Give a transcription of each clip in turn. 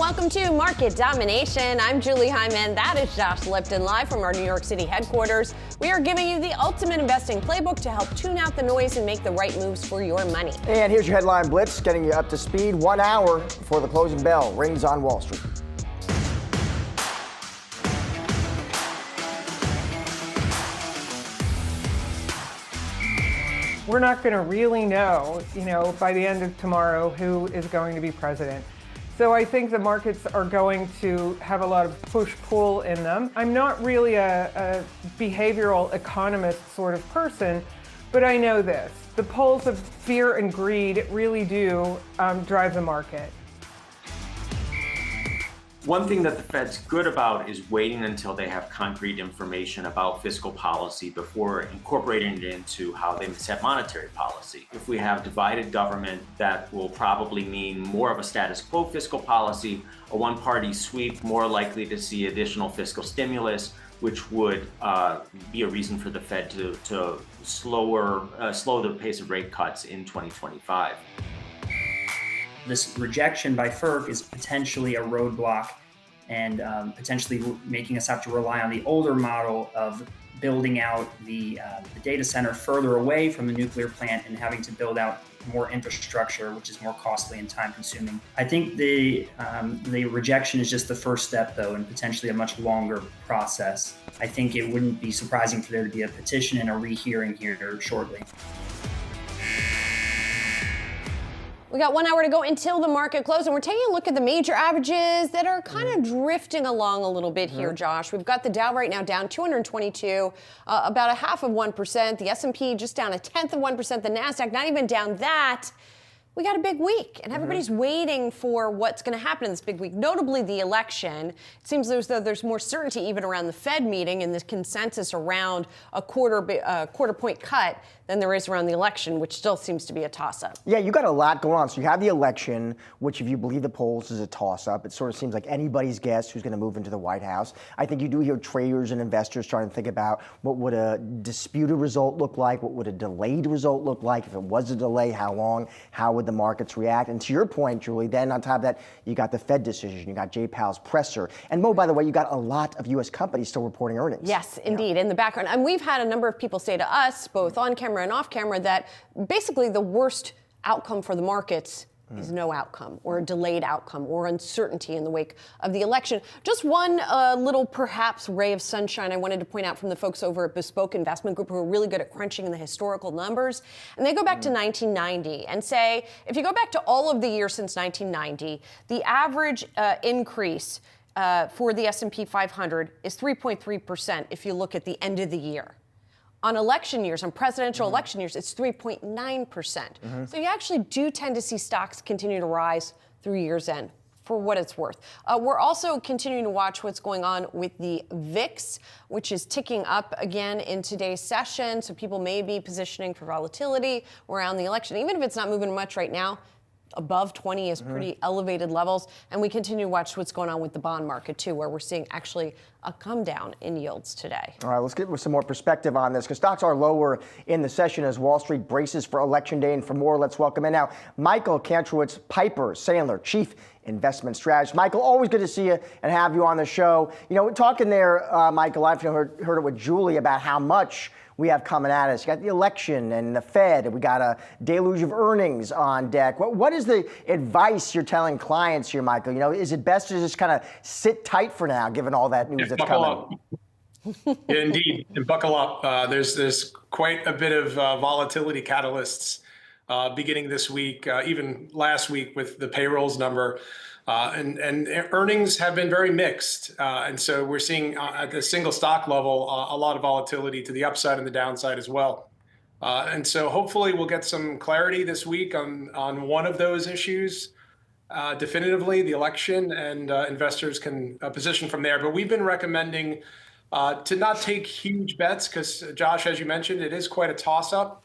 welcome to Market Domination. I'm Julie Hyman. That is Josh Lipton, live from our New York City headquarters. We are giving you the ultimate investing playbook to help tune out the noise and make the right moves for your money. And here's your headline blitz, getting you up to speed 1 hour before the closing bell rings on Wall Street. We're not going to really know, by the end of tomorrow who is going to be president. So I think the markets are going to have a lot of push-pull in them. I'm not really a behavioral economist sort of person, but I know this. The poles of fear and greed really do drive the market. One thing that the Fed's good about is waiting until they have concrete information about fiscal policy before incorporating it into how they set monetary policy. If we have divided government, that will probably mean more of a status quo fiscal policy, a one-party sweep, more likely to see additional fiscal stimulus, which would be a reason for the Fed to slow the pace of rate cuts in 2025. This rejection by FERC is potentially a roadblock and potentially making us have to rely on the older model of building out the data center further away from the nuclear plant and having to build out more infrastructure, which is more costly and time consuming. I think the rejection is just the first step, though, and potentially a much longer process. I think it wouldn't be surprising for there to be a petition and a rehearing here shortly. We got 1 hour to go until the market closes, and we're taking a look at the major averages that are kind of drifting along a little bit here, Josh. We've got the Dow right now down 222, about 0.5%. The S&P just down 0.1%. The Nasdaq not even down that. We got a big week, and everybody's waiting for what's going to happen in this big week, notably the election. It seems as though there's more certainty even around the Fed meeting and the consensus around a quarter point cut than there is around the election, which still seems to be a toss-up. Yeah, you got a lot going on. So you have the election, which if you believe the polls is a toss-up. It sort of seems like anybody's guess who's going to move into the White House. I think you do hear traders and investors trying to think about what would a disputed result look like, what would a delayed result look like, if it was a delay, how long, how would the markets react. And to your point, Julie, then on top of that, you got the Fed decision, you got Jay Powell's presser. And Mo, by the way, you got a lot of U.S. companies still reporting earnings. Yes, indeed, in the background. And we've had a number of people say to us, both on camera and off camera, that basically the worst outcome for the markets is no outcome or a delayed outcome or uncertainty in the wake of the election. Just one little perhaps ray of sunshine I wanted to point out from the folks over at Bespoke Investment Group, who are really good at crunching the historical numbers. And they go back to 1990 and say, if you go back to all of the years since 1990, the average increase for the S&P 500 is 3.3% if you look at the end of the year. On election years, on presidential election years, it's 3.9%. So you actually do tend to see stocks continue to rise through year's end, for what it's worth. We're also continuing to watch what's going on with the VIX, which is ticking up again in today's session. So people may be positioning for volatility around the election. Even if it's not moving much right now, above 20 is pretty elevated levels. And we continue to watch what's going on with the bond market, too, where we're seeing actually a come down in yields today. All right, let's get some more perspective on this, because stocks are lower in the session as Wall Street braces for Election Day. And for more, let's welcome in now Michael Kantrowitz, Piper Sandler, Chief Investment Strategist. Michael, always good to see you and have you on the show. Talking there, Michael, I've heard it with Julie about how much we have coming at us. You got the election and the Fed, and we got a deluge of earnings on deck. What is the advice you're telling clients here, Michael? Is it best to just kind of sit tight for now, given all that news that's coming? Yeah, indeed, and buckle up. There's quite a bit of volatility catalysts beginning this week, even last week with the payrolls number. And earnings have been very mixed. And so we're seeing at the single stock level a lot of volatility to the upside and the downside as well. And so hopefully we'll get some clarity this week on one of those issues, definitively, the election, and investors can position from there. But we've been recommending to not take huge bets because, Josh, as you mentioned, it is quite a toss-up.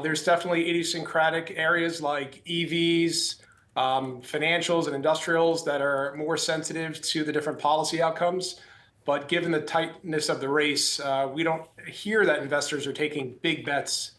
There's definitely idiosyncratic areas like EVs, financials and industrials that are more sensitive to the different policy outcomes. But given the tightness of the race, we don't hear that investors are taking big bets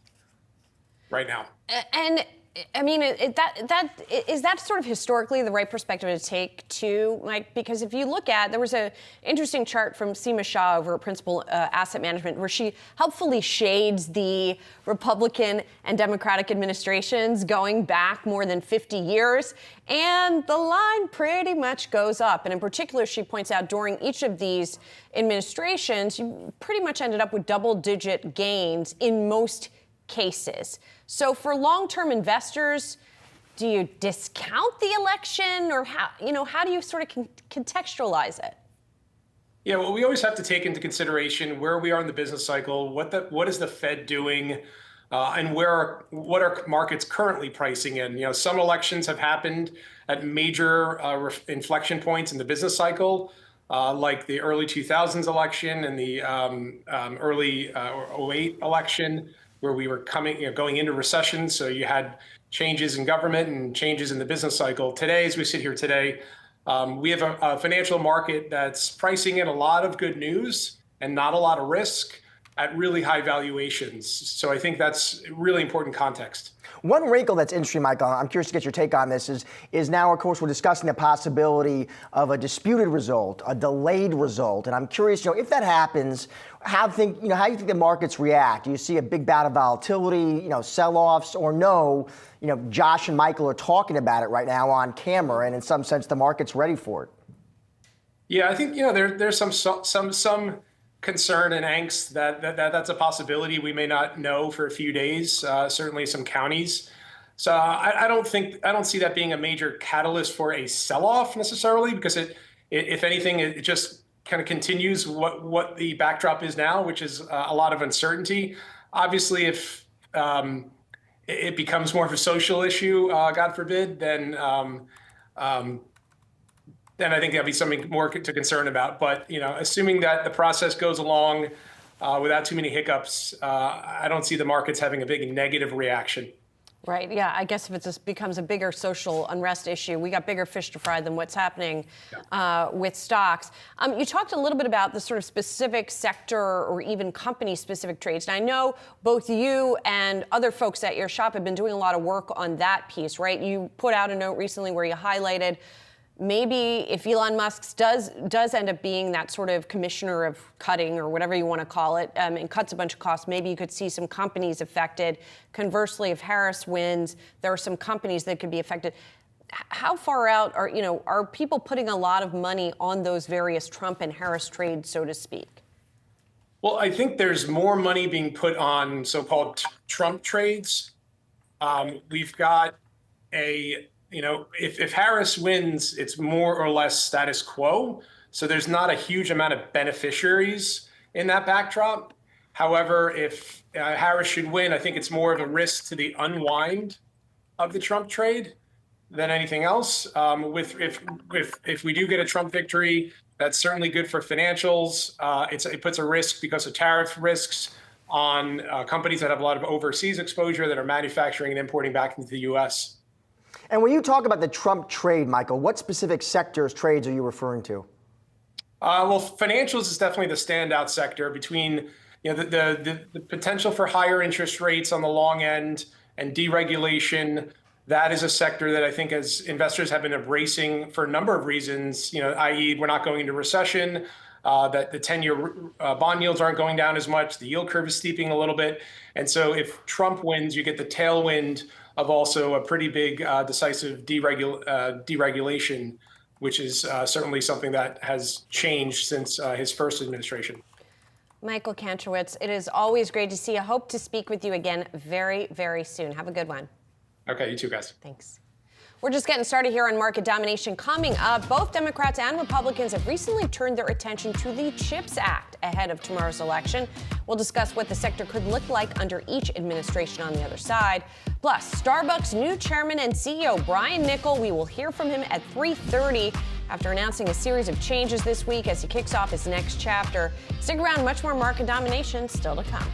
right now. And I mean, is that sort of historically the right perspective to take too, Mike? Because if you look at, there was an interesting chart from Seema Shah over at Principal Asset Management where she helpfully shades the Republican and Democratic administrations going back more than 50 years. And the line pretty much goes up. And in particular, she points out during each of these administrations, you pretty much ended up with double-digit gains in most cases. So for long-term investors, do you discount the election, or how do you sort of contextualize it? Yeah, well, we always have to take into consideration where we are in the business cycle, what is the Fed doing, and what are markets currently pricing in. Some elections have happened at major inflection points in the business cycle, like the early 2000s election and the early 08 election, where we were going into recession. So you had changes in government and changes in the business cycle. Today, as we sit here today, we have a financial market that's pricing in a lot of good news and not a lot of risk at really high valuations. So I think that's really important context. One wrinkle that's interesting, Michael, I'm curious to get your take on this, is now, of course, we're discussing the possibility of a disputed result, a delayed result. And I'm curious, if that happens, how do you think the markets react? Do you see a big bout of volatility, sell-offs, or no? Josh and Michael are talking about it right now on camera, and in some sense, the market's ready for it. Yeah, I think there's some concern and angst that's a possibility. We may not know for a few days, certainly some counties. So I don't see that being a major catalyst for a sell-off necessarily, because if anything, it just kind of continues what the backdrop is now, which is a lot of uncertainty. Obviously, if it becomes more of a social issue, God forbid, then I think that'll be something more to concern about. But assuming that the process goes along without too many hiccups, I don't see the markets having a big negative reaction. Right. Yeah. I guess if it just becomes a bigger social unrest issue, we got bigger fish to fry than what's happening with stocks. You talked a little bit about the sort of specific sector or even company-specific trades. And I know both you and other folks at your shop have been doing a lot of work on that piece, right? You put out a note recently where you highlighted maybe if Elon Musk does end up being that sort of commissioner of cutting, or whatever you want to call it, and cuts a bunch of costs, maybe you could see some companies affected. Conversely, if Harris wins, there are some companies that could be affected. How far out are people putting a lot of money on those various Trump and Harris trades, so to speak? Well, I think there's more money being put on so-called Trump trades. We've got if Harris wins, it's more or less status quo. So there's not a huge amount of beneficiaries in that backdrop. However, if Harris should win, I think it's more of a risk to the unwind of the Trump trade than anything else. If we do get a Trump victory, that's certainly good for financials. It puts a risk because of tariff risks on companies that have a lot of overseas exposure that are manufacturing and importing back into the U.S. And when you talk about the Trump trade, Michael, what specific sectors, trades are you referring to? Well, financials is definitely the standout sector between the potential for higher interest rates on the long end and deregulation. That is a sector that I think as investors have been embracing for a number of reasons, i.e. we're not going into recession, that the 10-year bond yields aren't going down as much, the yield curve is steeping a little bit. And so if Trump wins, you get the tailwind of also a pretty big decisive deregulation, which is certainly something that has changed since his first administration. Michael Kantrowitz, it is always great to see you. I hope to speak with you again very, very soon. Have a good one. Okay, you too, guys. Thanks. We're just getting started here on Market Domination. Coming up, both Democrats and Republicans have recently turned their attention to the CHIPS Act ahead of tomorrow's election. We'll discuss what the sector could look like under each administration on the other side. Plus, Starbucks' new chairman and CEO, Brian Niccol, we will hear from him at 3:30 after announcing a series of changes this week as he kicks off his next chapter. Stick around, much more Market Domination still to come.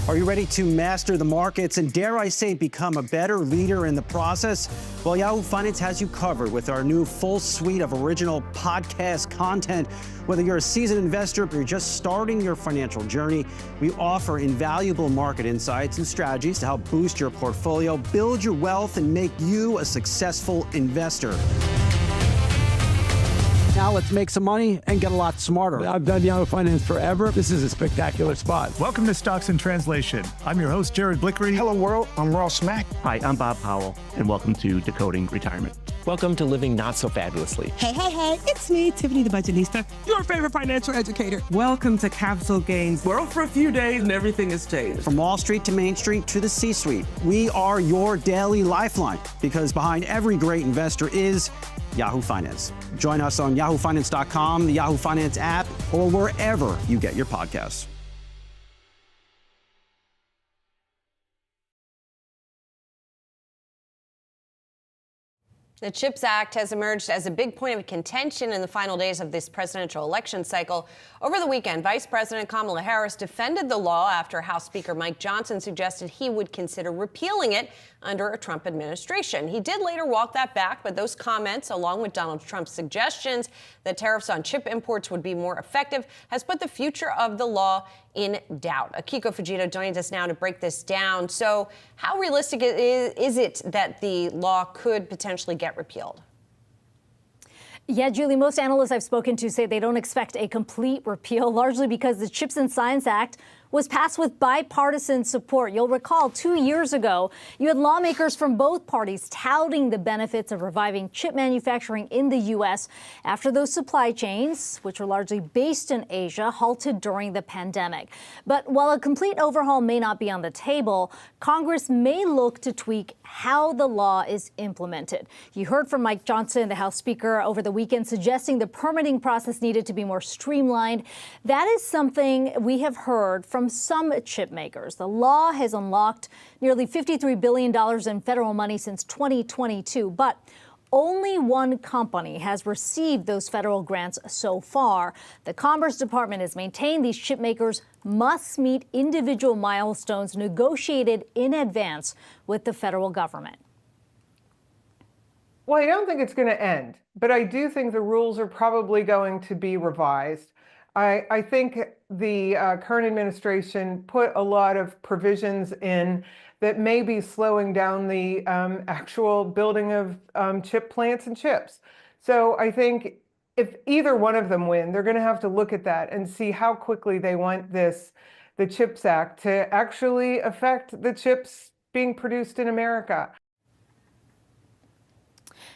Are you ready to master the markets and, dare I say, become a better leader in the process? Well, Yahoo Finance has you covered with our new full suite of original podcast content. Whether you're a seasoned investor or you're just starting your financial journey, we offer invaluable market insights and strategies to help boost your portfolio, build your wealth, and make you a successful investor. Now let's make some money and get a lot smarter. I've done Yahoo Finance forever. This is a spectacular spot. Welcome to Stocks in Translation. I'm your host, Jared Blickery. Hello, world. I'm Ross Mack. Hi, I'm Bob Powell, and welcome to Decoding Retirement. Welcome to Living Not So Fabulously. Hey, it's me, Tiffany the Budgetista, your favorite financial educator. Welcome to Capital Gains. We're off for a few days and everything has changed. From Wall Street to Main Street to the C-suite, we are your daily lifeline, because behind every great investor is Yahoo Finance. Join us on yahoofinance.com, the Yahoo Finance app, or wherever you get your podcasts. The CHIPS Act has emerged as a big point of contention in the final days of this presidential election cycle. Over the weekend, Vice President Kamala Harris defended the law after House Speaker Mike Johnson suggested he would consider repealing it under a Trump administration. He did later walk that back, but those comments, along with Donald Trump's suggestions that tariffs on chip imports would be more effective, has put the future of the law in doubt. Akiko Fujita joins us now to break this down. So how realistic is it that the law could potentially get repealed? Yeah, Julie, most analysts I've spoken to say they don't expect a complete repeal, largely because the CHIPS and Science Act was passed with bipartisan support. You'll recall 2 years ago, you had lawmakers from both parties touting the benefits of reviving chip manufacturing in the U.S. after those supply chains, which were largely based in Asia, halted during the pandemic. But while a complete overhaul may not be on the table, Congress may look to tweak how the law is implemented. You heard from Mike Johnson, the House Speaker, over the weekend, suggesting the permitting process needed to be more streamlined. That is something we have heard from some chip makers. The law has unlocked nearly $53 billion in federal money since 2022, but only one company has received those federal grants so far. The Commerce Department has maintained these chip makers must meet individual milestones negotiated in advance with the federal government. Well, I don't think it's going to end, but I do think the rules are probably going to be revised. I think the current administration put a lot of provisions in that may be slowing down the actual building of chip plants and chips. So I think if either one of them win, they're going to have to look at that and see how quickly they want the CHIPS Act to actually affect the chips being produced in America.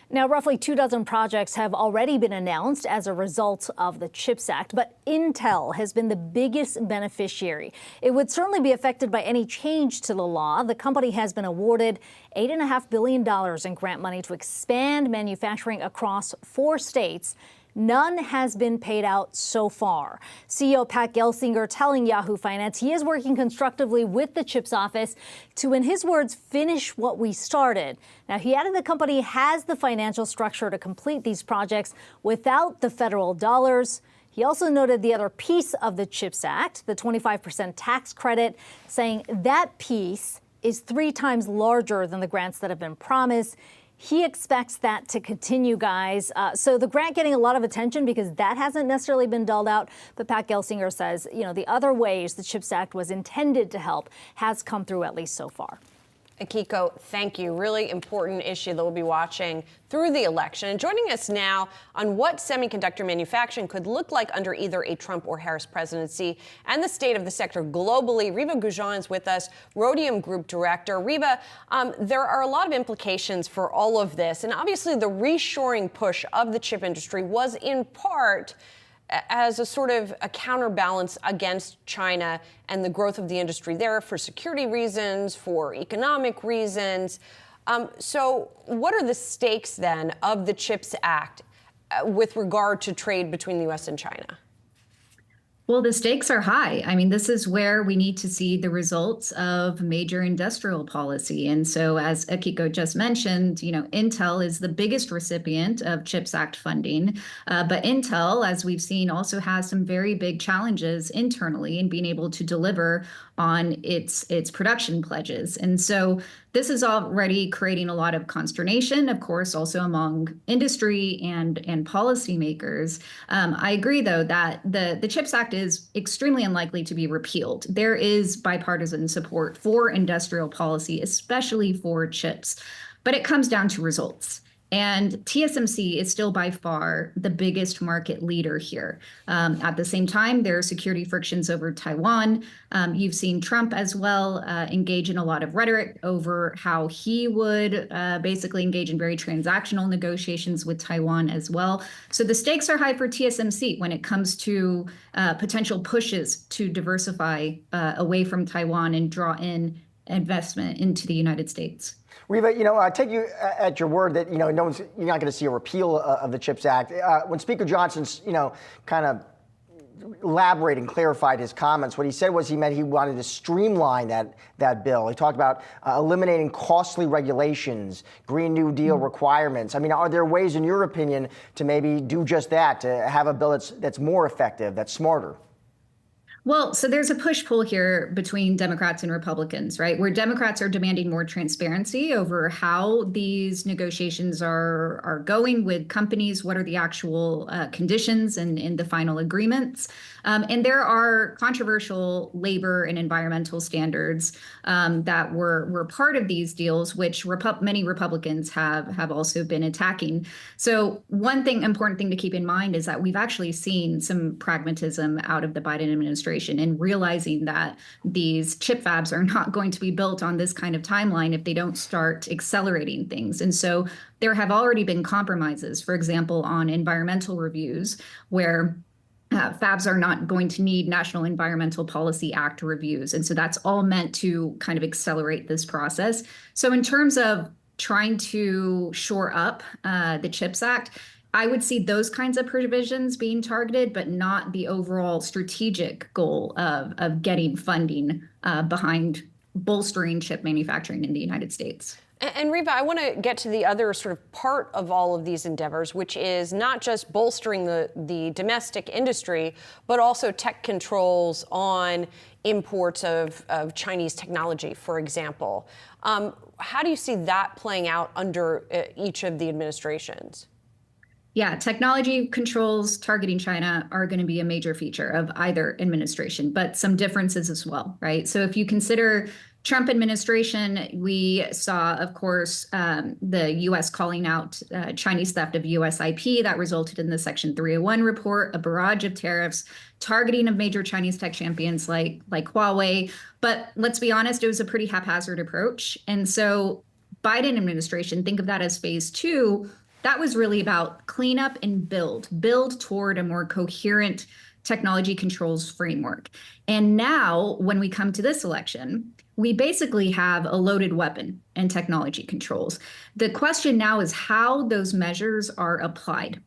Now, roughly 24 projects have already been announced as a result of the CHIPS Act, but Intel has been the biggest beneficiary. It would certainly be affected by any change to the law. The company has been awarded $8.5 billion in grant money to expand manufacturing across 4 states. None has been paid out so far. CEO Pat Gelsinger telling Yahoo Finance he is working constructively with the CHIPS office to, in his words, finish what we started. Now, he added the company has the financial structure to complete these projects without the federal dollars. He also noted the other piece of the CHIPS Act, the 25% tax credit, saying that piece is 3 times larger than the grants that have been promised. He expects that to continue, guys. So the grant getting a lot of attention because that hasn't necessarily been doled out. But Pat Gelsinger says, the other ways the CHIPS Act was intended to help has come through at least so far. Akiko, thank you. Really important issue that we'll be watching through the election. And joining us now on what semiconductor manufacturing could look like under either a Trump or Harris presidency and the state of the sector globally, Riva Gujan is with us, Rhodium Group Director. Riva, there are a lot of implications for all of this. And obviously the reshoring push of the chip industry was in part as a sort of a counterbalance against China and the growth of the industry there for security reasons, for economic reasons. So what are the stakes then of the CHIPS Act with regard to trade between the U.S. and China? Well, the stakes are high. I mean, this is where we need to see the results of major industrial policy. And so, as Akiko just mentioned, Intel is the biggest recipient of CHIPS Act funding. But Intel, as we've seen, also has some very big challenges internally in being able to deliver on its production pledges. And so this is already creating a lot of consternation, of course, also among industry and policymakers. I agree, though, that the CHIPS Act is extremely unlikely to be repealed. There is bipartisan support for industrial policy, especially for chips, but it comes down to results. And TSMC is still by far the biggest market leader here. At the same time, there are security frictions over Taiwan. You've seen Trump as well engage in a lot of rhetoric over how he would basically engage in very transactional negotiations with Taiwan as well. So the stakes are high for TSMC when it comes to potential pushes to diversify away from Taiwan and draw in investment into the United States. Reva, I take you at your word that, you're not going to see a repeal of the CHIPS Act. When Speaker Johnson's, kind of elaborated and clarified his comments, what he said was he wanted to streamline that bill. He talked about eliminating costly regulations, Green New Deal requirements. I mean, are there ways, in your opinion, to maybe do just that, to have a bill that's more effective, that's smarter? Well, so there's a push-pull here between Democrats and Republicans, right? Where Democrats are demanding more transparency over how these negotiations are going with companies, what are the actual conditions and the final agreements. And there are controversial labor and environmental standards that were part of these deals, which many Republicans have also been attacking. So one important thing to keep in mind is that we've actually seen some pragmatism out of the Biden administration in realizing that these chip fabs are not going to be built on this kind of timeline if they don't start accelerating things. And so there have already been compromises, for example, on environmental reviews, where fabs are not going to need National Environmental Policy Act reviews. And so that's all meant to kind of accelerate this process. So in terms of trying to shore up the CHIPS Act, I would see those kinds of provisions being targeted, but not the overall strategic goal of getting funding behind bolstering chip manufacturing in the United States. And Reva, I want to get to the other sort of part of all of these endeavors, which is not just bolstering the domestic industry, but also tech controls on imports of Chinese technology, for example. How do you see that playing out under each of the administrations? Yeah, technology controls targeting China are going to be a major feature of either administration, but some differences as well, right? So if you consider Trump administration, we saw, of course, the U.S. calling out Chinese theft of U.S. IP that resulted in the Section 301 report, a barrage of tariffs, targeting of major Chinese tech champions like Huawei. But let's be honest, it was a pretty haphazard approach. And so Biden administration, think of that as phase two. That was really about cleanup and build toward a more coherent technology controls framework. And now, when we come to this election, we basically have a loaded weapon and technology controls. The question now is how those measures are applied.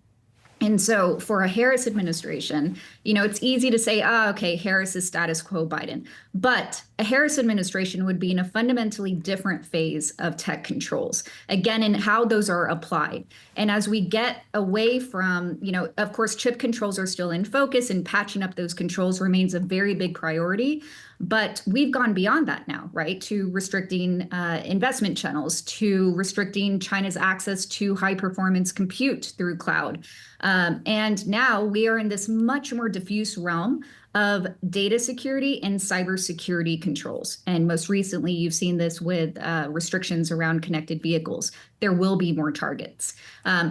And so for a Harris administration, it's easy to say, okay, Harris is status quo Biden. But a Harris administration would be in a fundamentally different phase of tech controls, again, in how those are applied. And as we get away from, of course, chip controls are still in focus, and patching up those controls remains a very big priority. But we've gone beyond that now, right, to restricting investment channels, to restricting China's access to high performance compute through cloud. And now we are in this much more diffuse realm of data security and cybersecurity controls. And most recently, you've seen this with restrictions around connected vehicles. There will be more targets.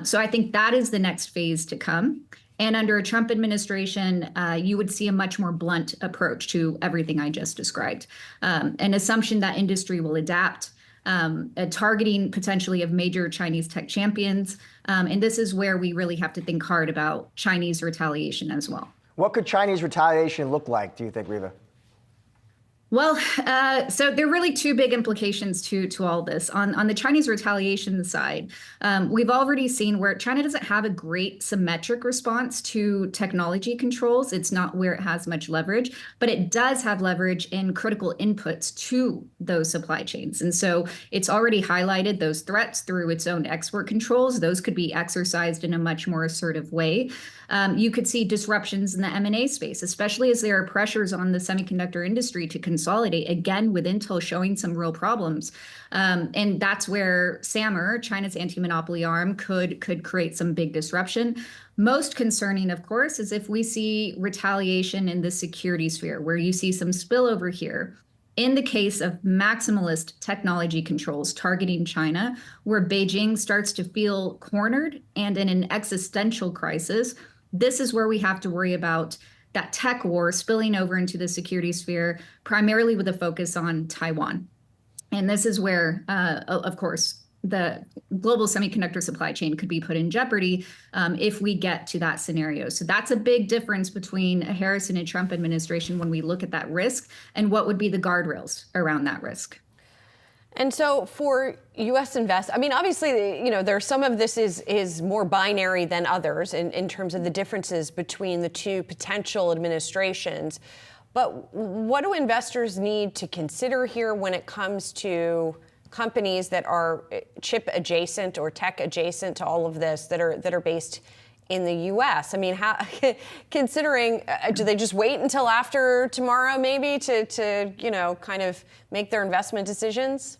So I think that is the next phase to come. And under a Trump administration, you would see a much more blunt approach to everything I just described. An assumption that industry will adapt, a targeting potentially of major Chinese tech champions. And this is where we really have to think hard about Chinese retaliation as well. What could Chinese retaliation look like, do you think, Reva? Well, so there are really two big implications to all this. On the Chinese retaliation side, we've already seen where China doesn't have a great symmetric response to technology controls. It's not where it has much leverage, but it does have leverage in critical inputs to those supply chains. And so it's already highlighted those threats through its own export controls. Those could be exercised in a much more assertive way. You could see disruptions in the M&A space, especially as there are pressures on the semiconductor industry to consolidate, again, with Intel showing some real problems. And that's where SAMR, China's anti-monopoly arm, could create some big disruption. Most concerning, of course, is if we see retaliation in the security sphere, where you see some spillover here. In the case of maximalist technology controls targeting China, where Beijing starts to feel cornered and in an existential crisis, this is where we have to worry about that tech war spilling over into the security sphere, primarily with a focus on Taiwan. And this is where, of course, the global semiconductor supply chain could be put in jeopardy if we get to that scenario. So that's a big difference between a Harris and a Trump administration when we look at that risk and what would be the guardrails around that risk. And so for U.S. I mean, obviously, you know, there's some of this is more binary than others in terms of the differences between the two potential administrations. But what do investors need to consider here when it comes to companies that are chip adjacent or tech adjacent to all of this that are based in the U.S.? I mean, how, considering, do they just wait until after tomorrow maybe to you know, kind of make their investment decisions?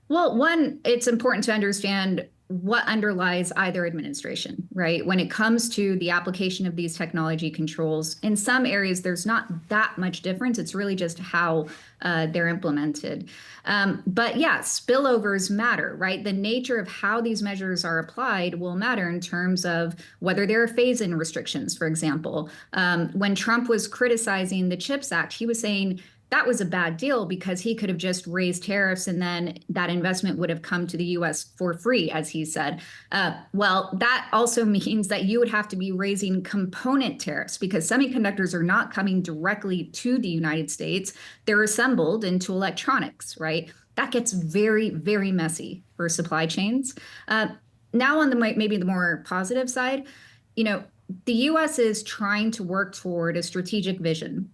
Well, one, it's important to understand what underlies either administration, right? When it comes to the application of these technology controls, in some areas, there's not that much difference. It's really just how they're implemented. But yeah, spillovers matter, right? The nature of how these measures are applied will matter in terms of whether there are phase-in restrictions, for example. When Trump was criticizing the CHIPS Act, he was saying, that was a bad deal because he could have just raised tariffs and then that investment would have come to the U.S. for free, as he said. Well, that also means that you would have to be raising component tariffs because semiconductors are not coming directly to the United States. They're assembled into electronics, right? That gets very, very messy for supply chains. Now on the maybe the more positive side, you know, the U.S. is trying to work toward a strategic vision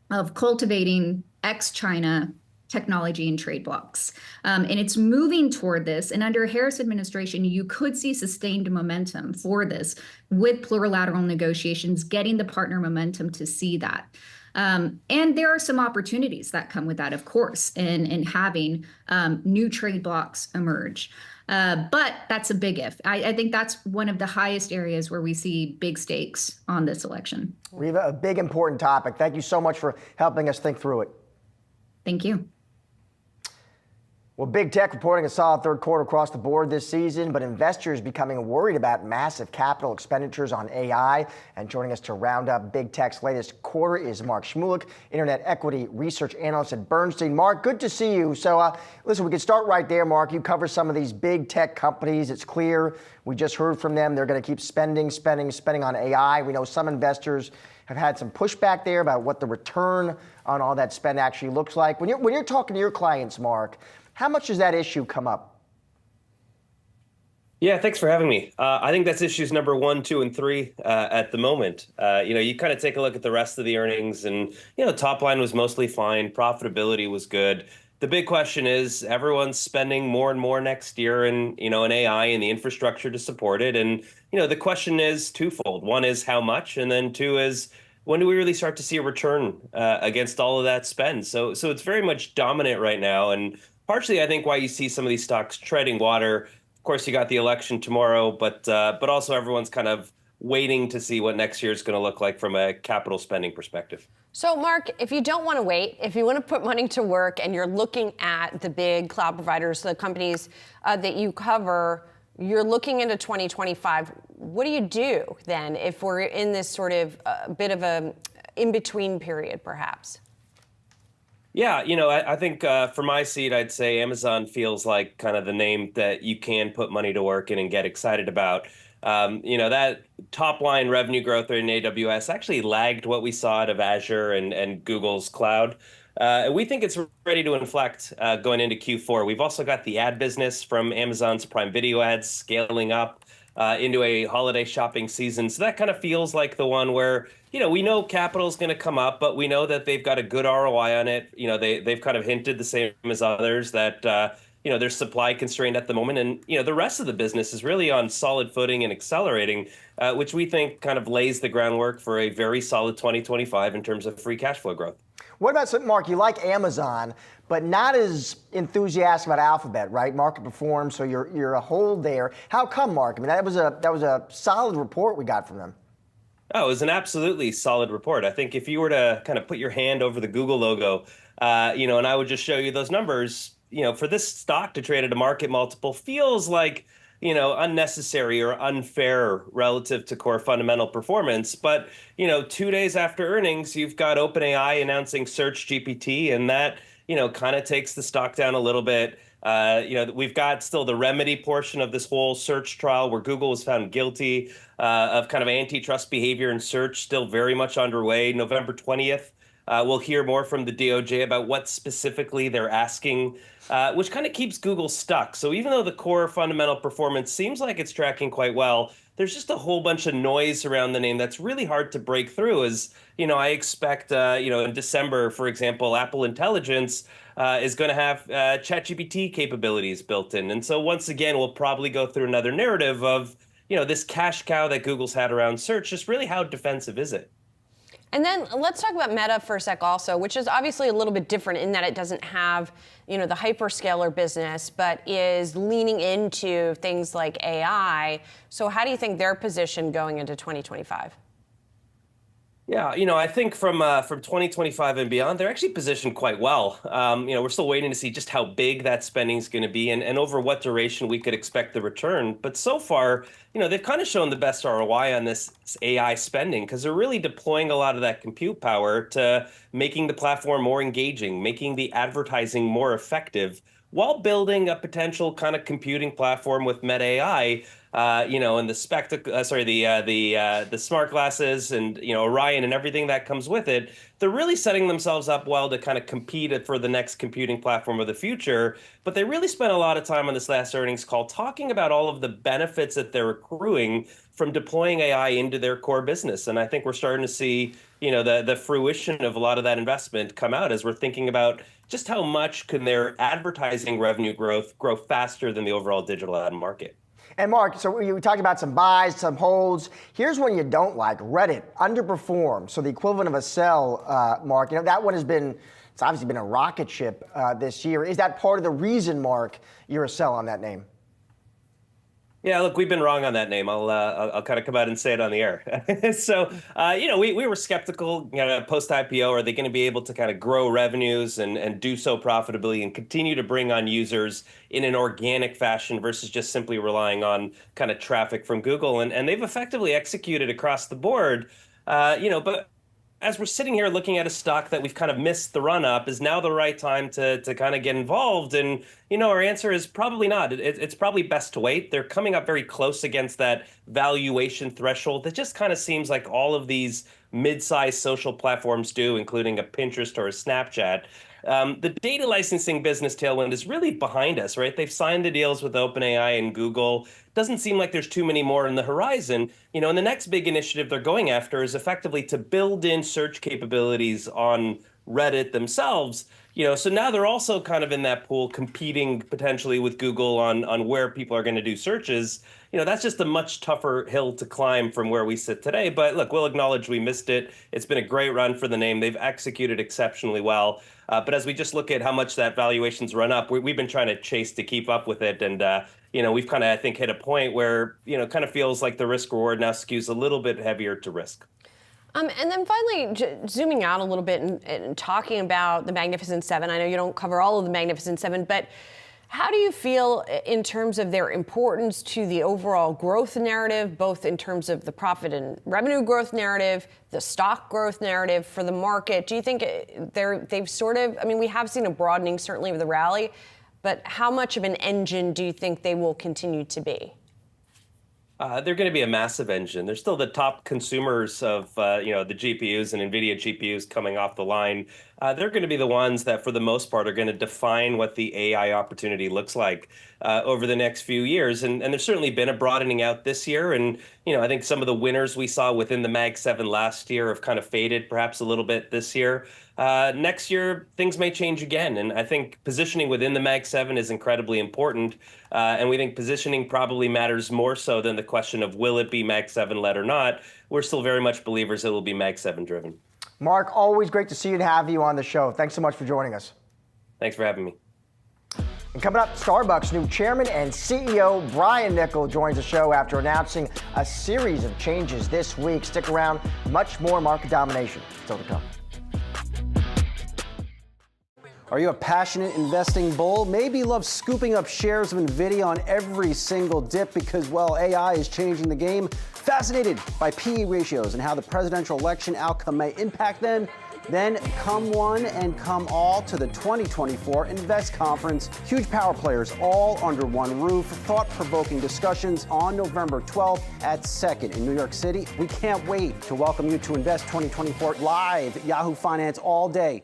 of cultivating ex-China technology and trade blocs. And it's moving toward this. And under Harris administration, you could see sustained momentum for this with plurilateral negotiations, getting the partner momentum to see that. And there are some opportunities that come with that, of course, in having new trade blocs emerge. But that's a big if. I think that's one of the highest areas where we see big stakes on this election. Reva, a big important topic. Thank you so much for helping us think through it. Thank you. Well, big tech reporting a solid third quarter across the board this season, but investors becoming worried about massive capital expenditures on AI. And joining us to round up big tech's latest quarter is Mark Shmulik, Internet Equity Research Analyst at Bernstein. Mark, good to see you. So listen, we could start right there, Mark. You cover some of these big tech companies. It's clear. We just heard from them. They're going to keep spending on AI. We know some investors have had some pushback there about what the return on all that spend actually looks like. When you're talking to your clients, Mark, how much does that issue come up? Yeah, thanks for having me. I think that's issues number 1, 2, and 3 at the moment. You kind of take a look at the rest of the earnings and, top line was mostly fine. Profitability was good. The big question is everyone's spending more and more next year in AI and the infrastructure to support it. And, the question is twofold. One is how much, and then 2 is when do we really start to see a return against all of that spend? So it's very much dominant right now. And partially, I think, why you see some of these stocks treading water. Of course, you got the election tomorrow, but also everyone's kind of waiting to see what next year is going to look like from a capital spending perspective. So, Mark, if you don't want to wait, if you want to put money to work and you're looking at the big cloud providers, the companies that you cover, you're looking into 2025. What do you do then if we're in this sort of bit of a in-between period, perhaps? Yeah, I think for my seat, I'd say Amazon feels like kind of the name that you can put money to work in and get excited about. That top line revenue growth rate in AWS actually lagged what we saw out of Azure and Google's cloud. We think it's ready to inflect going into Q4. We've also got the ad business from Amazon's Prime Video ads scaling up into a holiday shopping season. So that kind of feels like the one where, we know capital is going to come up, but we know that they've got a good ROI on it. They've kind of hinted the same as others that, they're supply constrained at the moment. And, the rest of the business is really on solid footing and accelerating, which we think kind of lays the groundwork for a very solid 2025 in terms of free cash flow growth. What about, Mark, you like Amazon, but not as enthusiastic about Alphabet, right? Market performs, so you're a hold there. How come, Mark? I mean, that was a solid report we got from them. Oh, it was an absolutely solid report. I think if you were to kind of put your hand over the Google logo, and I would just show you those numbers, for this stock to trade at a market multiple feels like, unnecessary or unfair relative to core fundamental performance. But, 2 days after earnings, you've got OpenAI announcing Search GPT, and that, kind of takes the stock down a little bit. We've got still the remedy portion of this whole search trial where Google was found guilty of kind of antitrust behavior in search, still very much underway. November 20th. We'll hear more from the DOJ about what specifically they're asking, which kind of keeps Google stuck. So even though the core fundamental performance seems like it's tracking quite well, there's just a whole bunch of noise around the name that's really hard to break through. As I expect, in December, for example, Apple Intelligence is going to have ChatGPT capabilities built in. And so once again, we'll probably go through another narrative of, this cash cow that Google's had around search. Just really how defensive is it? And then let's talk about Meta for a sec also, which is obviously a little bit different in that it doesn't have, the hyperscaler business, but is leaning into things like AI. So how do you think they're positioned going into 2025? Yeah, I think from 2025 and beyond, they're actually positioned quite well. We're still waiting to see just how big that spending is going to be and over what duration we could expect the return. But so far, they've kind of shown the best ROI on this AI spending because they're really deploying a lot of that compute power to making the platform more engaging, making the advertising more effective, while building a potential kind of computing platform with Meta AI. And the the smart glasses and, Orion and everything that comes with it, they're really setting themselves up well to kind of compete for the next computing platform of the future. But they really spent a lot of time on this last earnings call talking about all of the benefits that they're accruing from deploying AI into their core business. And I think we're starting to see, the fruition of a lot of that investment come out as we're thinking about just how much can their advertising revenue growth grow faster than the overall digital ad market. And Mark, so you talked about some buys, some holds. Here's one you don't like. Reddit underperformed. So the equivalent of a sell, Mark. That one it's obviously been a rocket ship this year. Is that part of the reason, Mark, you're a sell on that name? Yeah, look, we've been wrong on that name. I'll kind of come out and say it on the air. So, we were skeptical, post IPO, are they going to be able to kind of grow revenues and do so profitably and continue to bring on users in an organic fashion versus just simply relying on kind of traffic from Google. And they've effectively executed across the board, but as we're sitting here looking at a stock that we've kind of missed the run up, is now the right time to kind of get involved? And, our answer is probably not. It's probably best to wait. They're coming up very close against that valuation threshold that just kind of seems like all of these mid-sized social platforms do, including a Pinterest or a Snapchat. The data licensing business tailwind is really behind us, right? They've signed the deals with OpenAI and Google. Doesn't seem like there's too many more on the horizon. And the next big initiative they're going after is effectively to build in search capabilities on Reddit themselves. So now they're also kind of in that pool competing potentially with Google on where people are going to do searches. That's just a much tougher hill to climb from where we sit today. But look, we'll acknowledge we missed it. It's been a great run for the name. They've executed exceptionally well. But as we just look at how much that valuation's run up, we've been trying to chase to keep up with it. And, we've kind of, I think, hit a point where, kind of feels like the risk reward now skews a little bit heavier to risk. And then finally, zooming out a little bit and talking about the Magnificent Seven. I know you don't cover all of the Magnificent Seven, but how do you feel in terms of their importance to the overall growth narrative, both in terms of the profit and revenue growth narrative, the stock growth narrative for the market? Do you think they've sort of, we have seen a broadening certainly of the rally, but how much of an engine do you think they will continue to be? they're going to be a massive engine. They're still the top consumers of the GPUs and NVIDIA GPUs coming off the line. They're going to be the ones that, for the most part, are going to define what the AI opportunity looks like over the next few years. And there's certainly been a broadening out this year. And I think some of the winners we saw within the Mag 7 last year have kind of faded perhaps a little bit this year. Next year, things may change again. And I think positioning within the Mag 7 is incredibly important. And we think positioning probably matters more so than the question of will it be Mag 7 led or not. We're still very much believers it will be Mag 7 driven. Mark, always great to see you and have you on the show. Thanks so much for joining us. Thanks for having me. And coming up, Starbucks' new chairman and CEO Brian Niccol joins the show after announcing a series of changes this week. Stick around, much more market domination still to come. Are you a passionate investing bull? Maybe you love scooping up shares of NVIDIA on every single dip because, well, AI is changing the game. Fascinated by PE ratios and how the presidential election outcome may impact them? Then come one and come all to the 2024 Invest Conference. Huge power players all under one roof. Thought-provoking discussions on November 12th at 2nd in New York City. We can't wait to welcome you to Invest 2024 live at Yahoo Finance all day.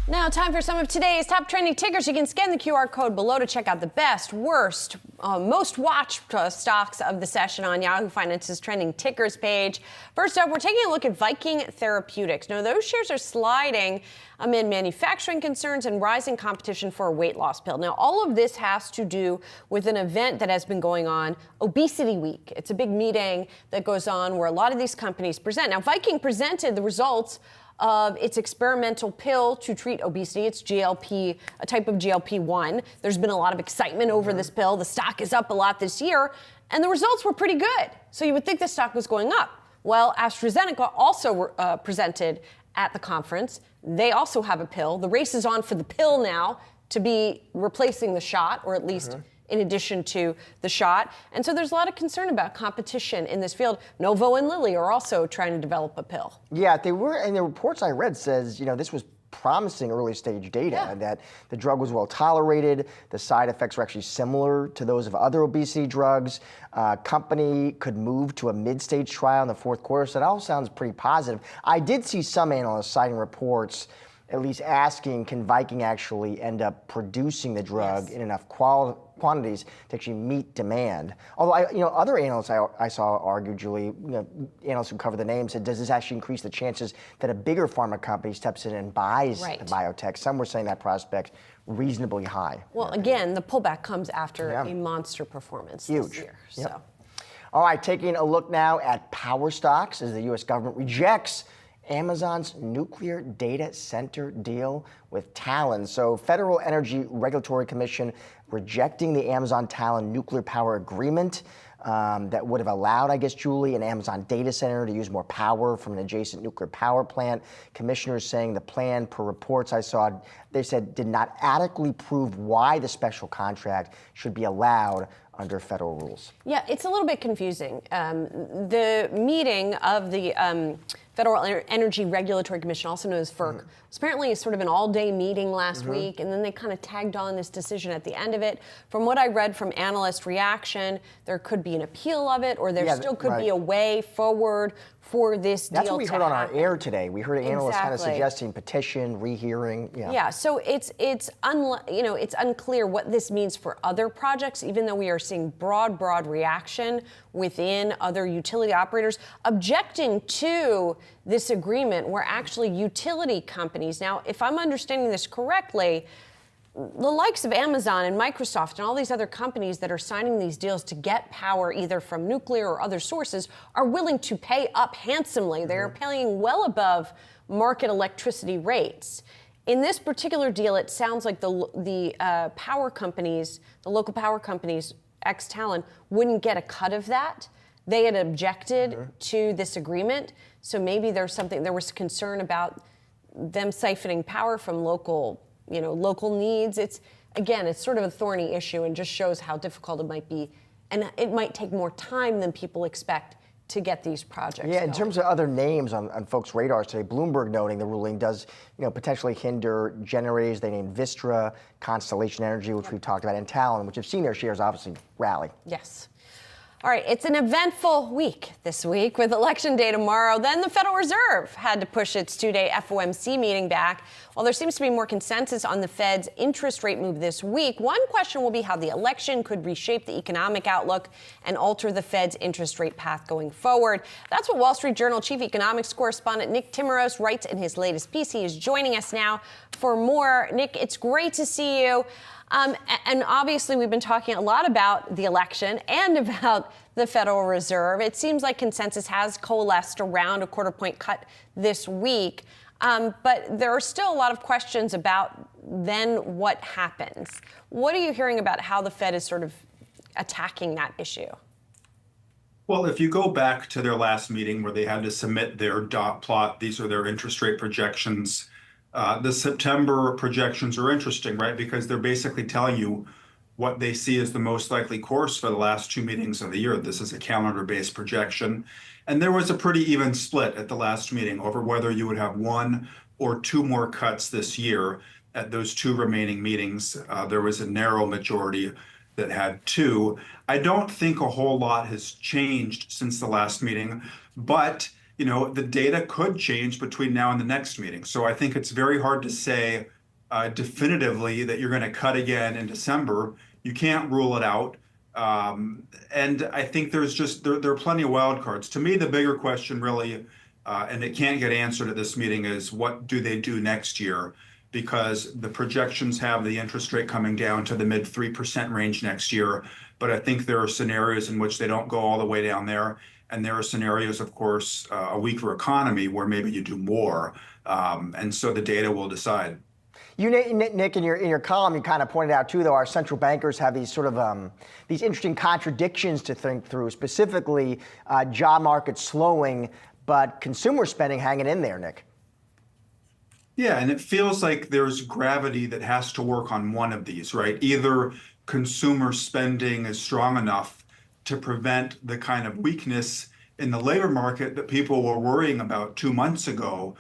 Now, time for some of today's top trending tickers. You can scan the QR code below to check out the best, worst, most watched stocks of the session on Yahoo Finance's trending tickers page. First up, we're taking a look at Viking Therapeutics. Now, those shares are sliding amid manufacturing concerns and rising competition for a weight loss pill. Now, all of this has to do with an event that has been going on, Obesity Week. It's a big meeting that goes on where a lot of these companies present. Now, Viking presented the results of its experimental pill to treat obesity. It's GLP, a type of GLP-1. There's been a lot of excitement over this pill. The stock is up a lot this year, and the results were pretty good. So you would think the stock was going up. Well, AstraZeneca also presented at the conference. They also have a pill. The race is on for the pill now to be replacing the shot, or at least in addition to the shot. And so there's a lot of concern about competition in this field. Novo and Lilly are also trying to develop a pill. Yeah, they were, and the reports I read says, this was promising early stage data, that the drug was well tolerated, the side effects were actually similar to those of other obesity drugs. Company could move to a mid-stage trial in the fourth quarter, so that all sounds pretty positive. I did see some analysts citing reports at least asking, can Viking actually end up producing the drug in enough quantities to actually meet demand? Although, other analysts I saw argue, Julie, analysts who cover the name said, does this actually increase the chances that a bigger pharma company steps in and buys the biotech? Some were saying that prospect reasonably high. Well, again, the pullback comes after a monster performance this year. So. All right, taking a look now at power stocks as the U.S. government rejects Amazon's nuclear data center deal with Talon. So Federal Energy Regulatory Commission rejecting the Amazon Talon nuclear power agreement that would have allowed, I guess, Julie, an Amazon data center to use more power from an adjacent nuclear power plant. Commissioners saying the plan, per reports I saw, they said did not adequately prove why the special contract should be allowed under federal rules. Yeah, it's a little bit confusing. The meeting of the Federal Energy Regulatory Commission, also known as FERC, was apparently sort of an all-day meeting last week, and then they kind of tagged on this decision at the end of it. From what I read from analyst reaction, there could be an appeal of it, or there still could be a way forward for this deal. That's what we heard on our air today. We heard analysts kind of suggesting petition, rehearing. Yeah. So it's unclear what this means for other projects, even though we are seeing broad reaction within other utility operators objecting to this agreement, where actually utility companies. Now, if I'm understanding this correctly, the likes of Amazon and Microsoft and all these other companies that are signing these deals to get power either from nuclear or other sources are willing to pay up handsomely. They're paying well above market electricity rates. In this particular deal, it sounds like the power companies, the local power companies, ex-Talon, wouldn't get a cut of that. They had objected to this agreement, so maybe there was concern about them siphoning power from local needs. It's sort of a thorny issue and just shows how difficult it might be. And it might take more time than people expect to get these projects going. In terms of other names on folks' radars today, Bloomberg noting the ruling does potentially hinder generators. They named Vistra, Constellation Energy, which we've talked about, and Talon, which have seen their shares obviously rally. Yes. All right, it's an eventful week this week with Election Day tomorrow. Then the Federal Reserve had to push its two-day FOMC meeting back. While there seems to be more consensus on the Fed's interest rate move this week, one question will be how the election could reshape the economic outlook and alter the Fed's interest rate path going forward. That's what Wall Street Journal chief economics correspondent Nick Timiraos writes in his latest piece. He is joining us now for more. Nick, it's great to see you. And obviously, we've been talking a lot about the election and about the Federal Reserve. It seems like consensus has coalesced around a quarter-point cut this week. But there are still a lot of questions about then what happens. What are you hearing about how the Fed is sort of attacking that issue? Well, if you go back to their last meeting where they had to submit their dot plot, these are their interest rate projections. The September projections are interesting, right? Because they're basically telling you what they see as the most likely course for the last two meetings of the year. This is a calendar-based projection. And there was a pretty even split at the last meeting over whether you would have one or two more cuts this year at those two remaining meetings. There was a narrow majority that had two. I don't think a whole lot has changed since the last meeting, but the data could change between now and the next meeting. So I think it's very hard to say definitively that you're going to cut again in December. You can't rule it out. And I think there are plenty of wild cards. To me, the bigger question really, and it can't get answered at this meeting, is what do they do next year? Because the projections have the interest rate coming down to the mid 3% range next year. But I think there are scenarios in which they don't go all the way down there. And there are scenarios, of course, a weaker economy where maybe you do more. And so the data will decide. You, Nick, in your column, you kind of pointed out too, though, our central bankers have these sort of these interesting contradictions to think through. Specifically, job market slowing, but consumer spending hanging in there, Nick. Yeah, and it feels like there's gravity that has to work on one of these, right? Either consumer spending is strong enough to prevent the kind of weakness in the labor market that people were worrying about 2 months ago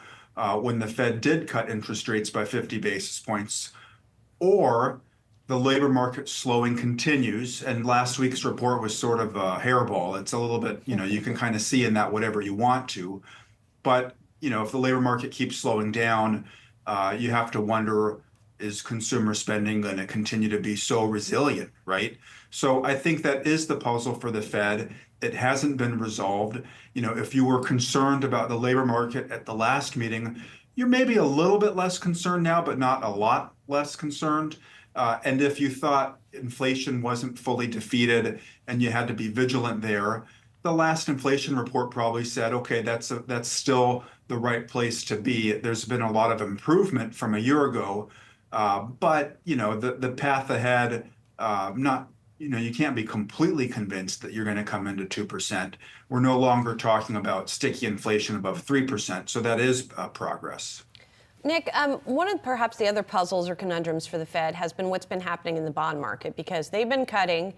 when the Fed did cut interest rates by 50 basis points, or the labor market slowing continues. And last week's report was sort of a hairball. It's a little bit, you can kind of see in that whatever you want to. But, if the labor market keeps slowing down, you have to wonder, is consumer spending going to continue to be so resilient, right? So I think that is the puzzle for the Fed. It hasn't been resolved. If you were concerned about the labor market at the last meeting, you're maybe a little bit less concerned now, but not a lot less concerned. And if you thought inflation wasn't fully defeated and you had to be vigilant there, the last inflation report probably said, okay, that's still the right place to be. There's been a lot of improvement from a year ago, but the path ahead, you can't be completely convinced that you're going to come into 2%. We're no longer talking about sticky inflation above 3%, so that is progress. Nick, one of perhaps the other puzzles or conundrums for the Fed has been what's been happening in the bond market, because they've been cutting,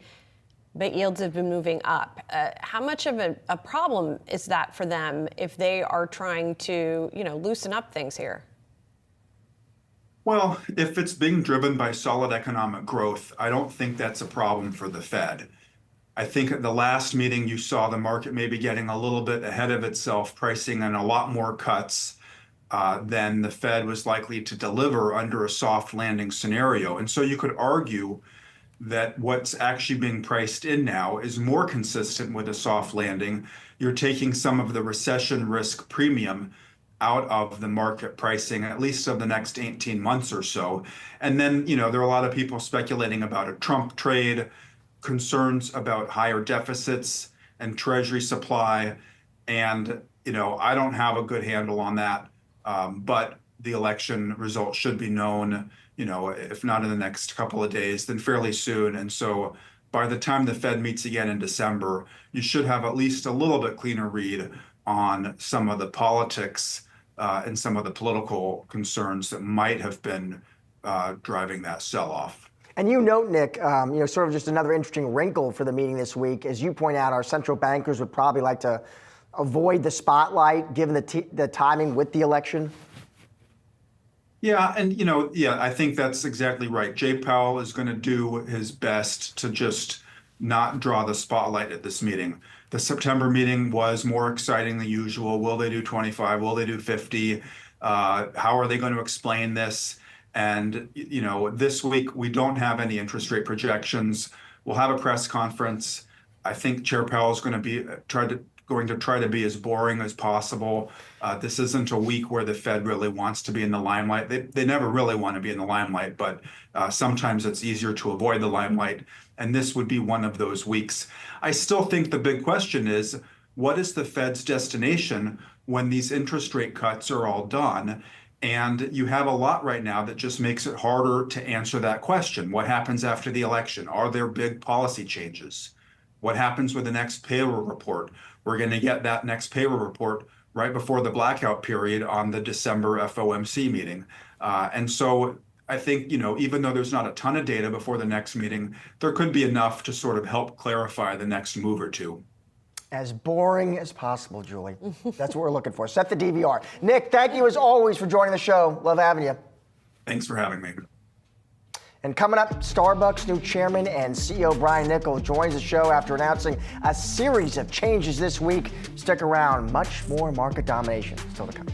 but yields have been moving up. How much of a problem is that for them if they are trying to, loosen up things here? Well, if it's being driven by solid economic growth, I don't think that's a problem for the Fed. I think at the last meeting, you saw the market maybe getting a little bit ahead of itself, pricing in a lot more cuts than the Fed was likely to deliver under a soft landing scenario. And so you could argue that what's actually being priced in now is more consistent with a soft landing. You're taking some of the recession risk premium out of the market pricing, at least of the next 18 months or so. And then, there are a lot of people speculating about a Trump trade, concerns about higher deficits and Treasury supply. And, I don't have a good handle on that. But the election results should be known, if not in the next couple of days, then fairly soon. And so by the time the Fed meets again in December, you should have at least a little bit cleaner read on some of the politics and some of the political concerns that might have been driving that sell-off. And you note, Nick, sort of just another interesting wrinkle for the meeting this week. As you point out, our central bankers would probably like to avoid the spotlight given the timing with the election. Yeah, and I think that's exactly right. Jay Powell is going to do his best to just not draw the spotlight at this meeting. The September meeting was more exciting than usual. Will they do 25? Will they do 50? How are they going to explain this? And, this week we don't have any interest rate projections. We'll have a press conference. I think Chair Powell is going to try to be as boring as possible. This isn't a week where the Fed really wants to be in the limelight. They never really want to be in the limelight, but sometimes it's easier to avoid the limelight. And this would be one of those weeks. I still think the big question is, what is the Fed's destination when these interest rate cuts are all done? And you have a lot right now that just makes it harder to answer that question. What happens after the election? Are there big policy changes? What happens with the next payroll report? We're going to get that next payroll report right before the blackout period on the December FOMC meeting. And so I think, even though there's not a ton of data before the next meeting, there could be enough to sort of help clarify the next move or two. As boring as possible, Julie. That's what we're looking for. Set the DVR. Nick, thank you as always for joining the show. Love having you. Thanks for having me. And coming up, Starbucks' new chairman and CEO Brian Niccol joins the show after announcing a series of changes this week. Stick around, much more market domination still to come.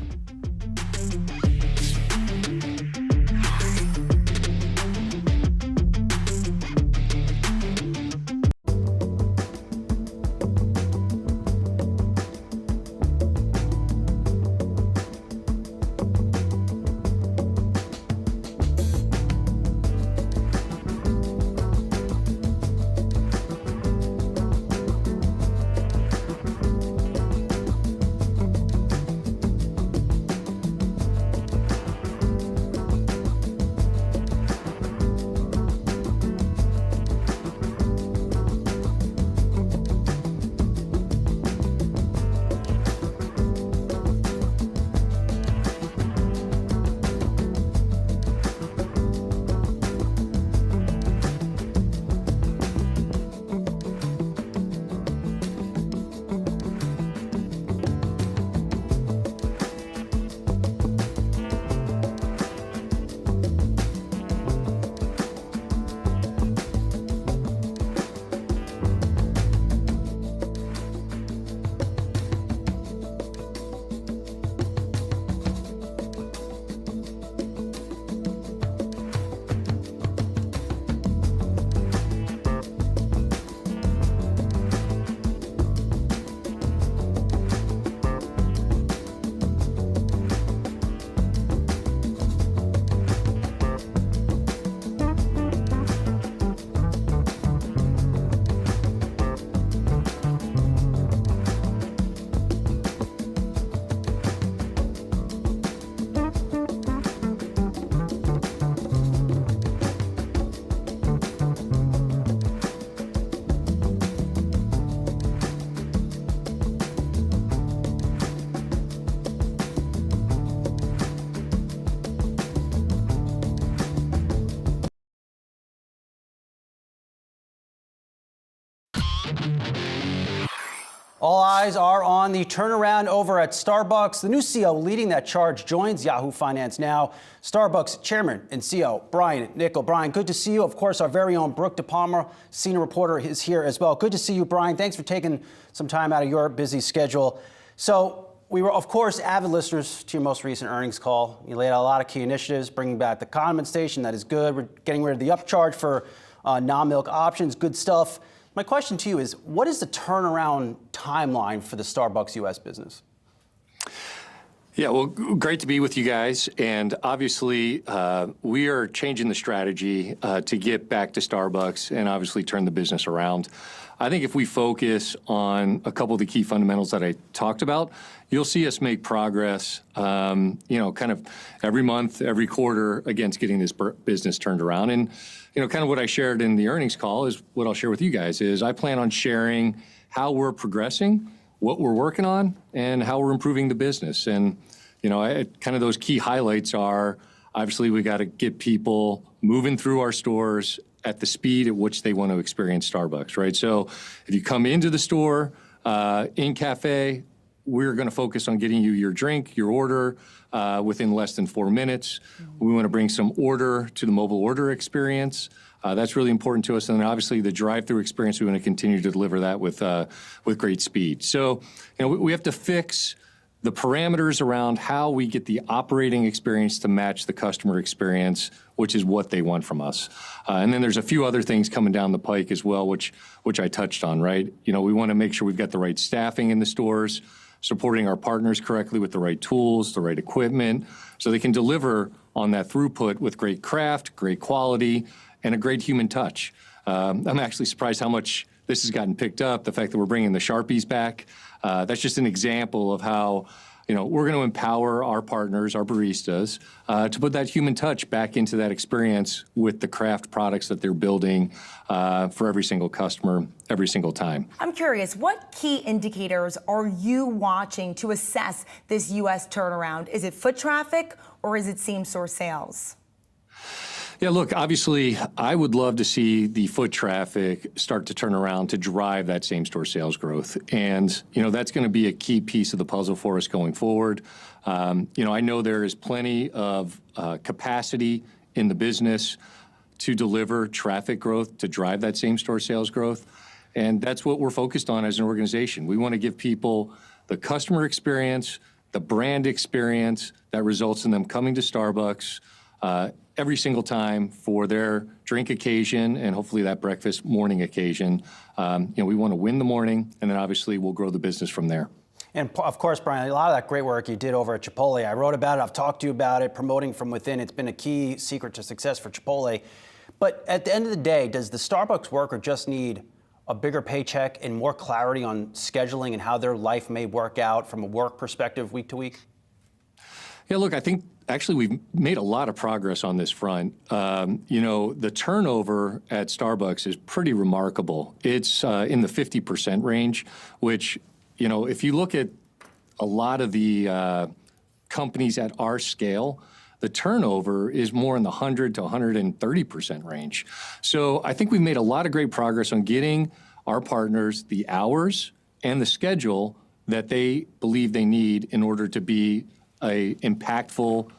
All eyes are on the turnaround over at Starbucks. The new CEO leading that charge joins Yahoo Finance now. Starbucks Chairman and CEO Brian Niccol. Brian, good to see you. Of course, our very own Brooke DePalma, senior reporter, is here as well. Good to see you, Brian. Thanks for taking some time out of your busy schedule. So we were, of course, avid listeners to your most recent earnings call. You laid out a lot of key initiatives, bringing back the condiment station. That is good. We're getting rid of the upcharge for non-milk options. Good stuff. My question to you is, what is the turnaround timeline for the Starbucks U.S. business? Yeah, well, great to be with you guys. And obviously, we are changing the strategy to get back to Starbucks and obviously turn the business around. I think if we focus on a couple of the key fundamentals that I talked about, you'll see us make progress, kind of every month, every quarter against getting this business turned around. And, kind of what I shared in the earnings call is what I'll share with you guys is I plan on sharing how we're progressing, what we're working on, and how we're improving the business. And, kind of those key highlights are, obviously, we got to get people moving through our stores at the speed at which they want to experience Starbucks, right? So if you come into the store, in cafe, we're going to focus on getting you your drink, your order, within less than 4 minutes. We want to bring some order to the mobile order experience. That's really important to us. And then obviously the drive-through experience, we want to continue to deliver that with great speed. So, we have to fix the parameters around how we get the operating experience to match the customer experience, which is what they want from us. And then there's a few other things coming down the pike as well, which I touched on, right? We want to make sure we've got the right staffing in the stores, supporting our partners correctly with the right tools, the right equipment, so they can deliver on that throughput with great craft, great quality, and a great human touch. I'm actually surprised how much this has gotten picked up, the fact that we're bringing the Sharpies back. That's just an example of how, we're going to empower our partners, our baristas, to put that human touch back into that experience with the craft products that they're building for every single customer, every single time. I'm curious, what key indicators are you watching to assess this U.S. turnaround? Is it foot traffic or is it same-store sales? Yeah, look, obviously, I would love to see the foot traffic start to turn around to drive that same-store sales growth. And, that's going to be a key piece of the puzzle for us going forward. I know there is plenty of capacity in the business to deliver traffic growth, to drive that same-store sales growth. And that's what we're focused on as an organization. We want to give people the customer experience, the brand experience that results in them coming to Starbucks every single time for their drink occasion and hopefully that breakfast morning occasion. We want to win the morning, and then obviously we'll grow the business from there. And of course, Brian, a lot of that great work you did over at Chipotle. I wrote about it. I've talked to you about it. Promoting from within. It's been a key secret to success for Chipotle. But at the end of the day, does the Starbucks worker just need a bigger paycheck and more clarity on scheduling and how their life may work out from a work perspective week to week? Yeah, look, I think actually we've made a lot of progress on this front. The turnover at Starbucks is pretty remarkable. It's in the 50% range, which, if you look at a lot of the companies at our scale, the turnover is more in the 100 to 130% range. So I think we've made a lot of great progress on getting our partners the hours and the schedule that they believe they need in order to be a impactful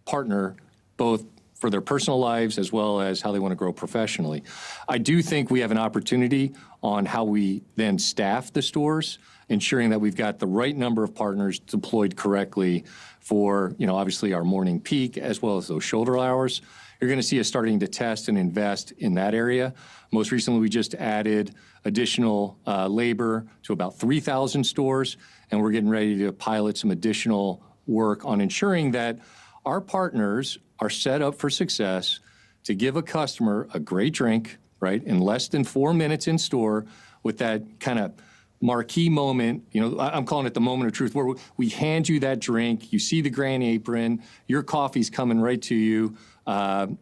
partner, both for their personal lives as well as how they want to grow professionally. I do think we have an opportunity on how we then staff the stores, ensuring that we've got the right number of partners deployed correctly for, obviously our morning peak as well as those shoulder hours. You're going to see us starting to test and invest in that area. Most recently, we just added additional labor to about 3,000 stores, and we're getting ready to pilot some additional work on ensuring that our partners are set up for success to give a customer a great drink, right, in less than 4 minutes in store with that kind of marquee moment. I'm calling it the moment of truth, where we hand you that drink, you see the grand apron, your coffee's coming right to you.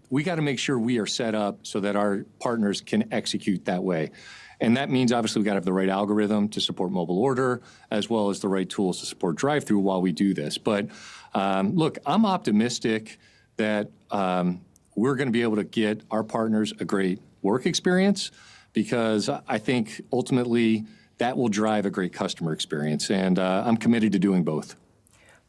We got to make sure we are set up so that our partners can execute that way. And that means obviously we got to have the right algorithm to support mobile order, as well as the right tools to support drive-through while we do this. But look, I'm optimistic that we're going to be able to get our partners a great work experience, because I think ultimately that will drive a great customer experience. And I'm committed to doing both.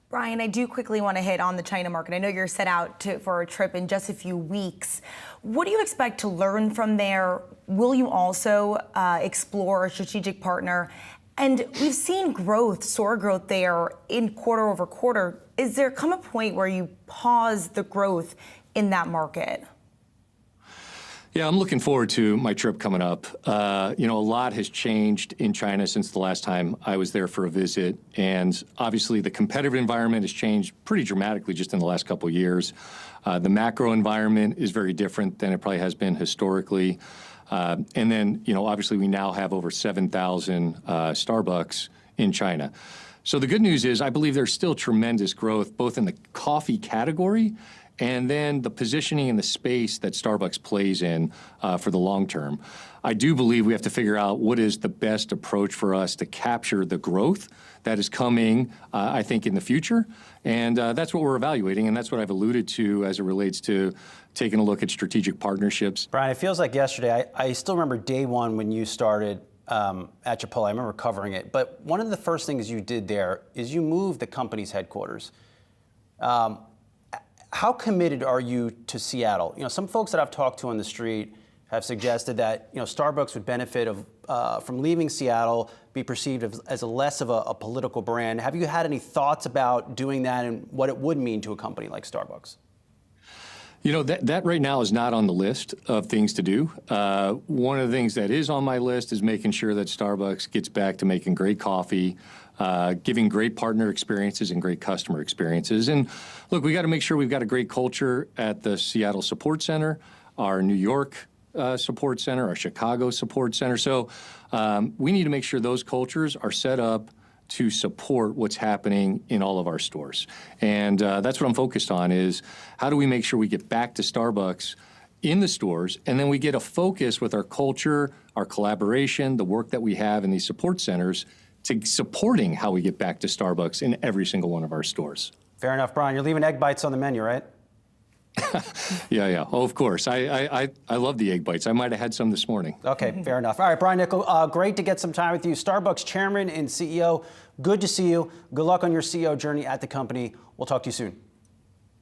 Brian, I do quickly want to hit on the China market. I know you're set out for a trip in just a few weeks. What do you expect to learn from there? Will you also explore a strategic partner? And we've seen growth, soar growth there in quarter over quarter. Is there come a point where you pause the growth in that market? Yeah, I'm looking forward to my trip coming up. A lot has changed in China since the last time I was there for a visit. And obviously the competitive environment has changed pretty dramatically just in the last couple of years. The macro environment is very different than it probably has been historically. And then, obviously we now have over 7,000 Starbucks in China. So the good news is I believe there's still tremendous growth both in the coffee category and then the positioning in the space that Starbucks plays in for the long term. I do believe we have to figure out what is the best approach for us to capture the growth that is coming, I think, in the future. And that's what we're evaluating, and that's what I've alluded to as it relates to taking a look at strategic partnerships. Brian, it feels like yesterday. I still remember day one when you started at Chipotle. I remember covering it. But one of the first things you did there is you moved the company's headquarters. How committed are you to Seattle? Some folks that I've talked to on the street have suggested that Starbucks would benefit from leaving Seattle, be perceived as less of a political brand. Have you had any thoughts about doing that and what it would mean to a company like Starbucks? That right now is not on the list of things to do. One of the things that is on my list is making sure that Starbucks gets back to making great coffee, giving great partner experiences and great customer experiences. And look, we got to make sure we've got a great culture at the Seattle Support Center, our New York Support Center, our Chicago Support Center. So we need to make sure those cultures are set up to support what's happening in all of our stores. And that's what I'm focused on is how do we make sure we get back to Starbucks in the stores, and then we get a focus with our culture, our collaboration, the work that we have in these support centers to supporting how we get back to Starbucks in every single one of our stores. Fair enough, Brian. You're leaving egg bites on the menu, right? Yeah. Oh, of course. I love the egg bites. I might have had some this morning. Okay, fair enough. All right, Brian Niccol, great to get some time with you. Starbucks chairman and CEO. Good to see you. Good luck on your CEO journey at the company. We'll talk to you soon.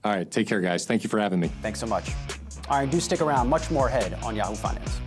All right, take care, guys. Thank you for having me. Thanks so much. All right, do stick around. Much more ahead on Yahoo Finance.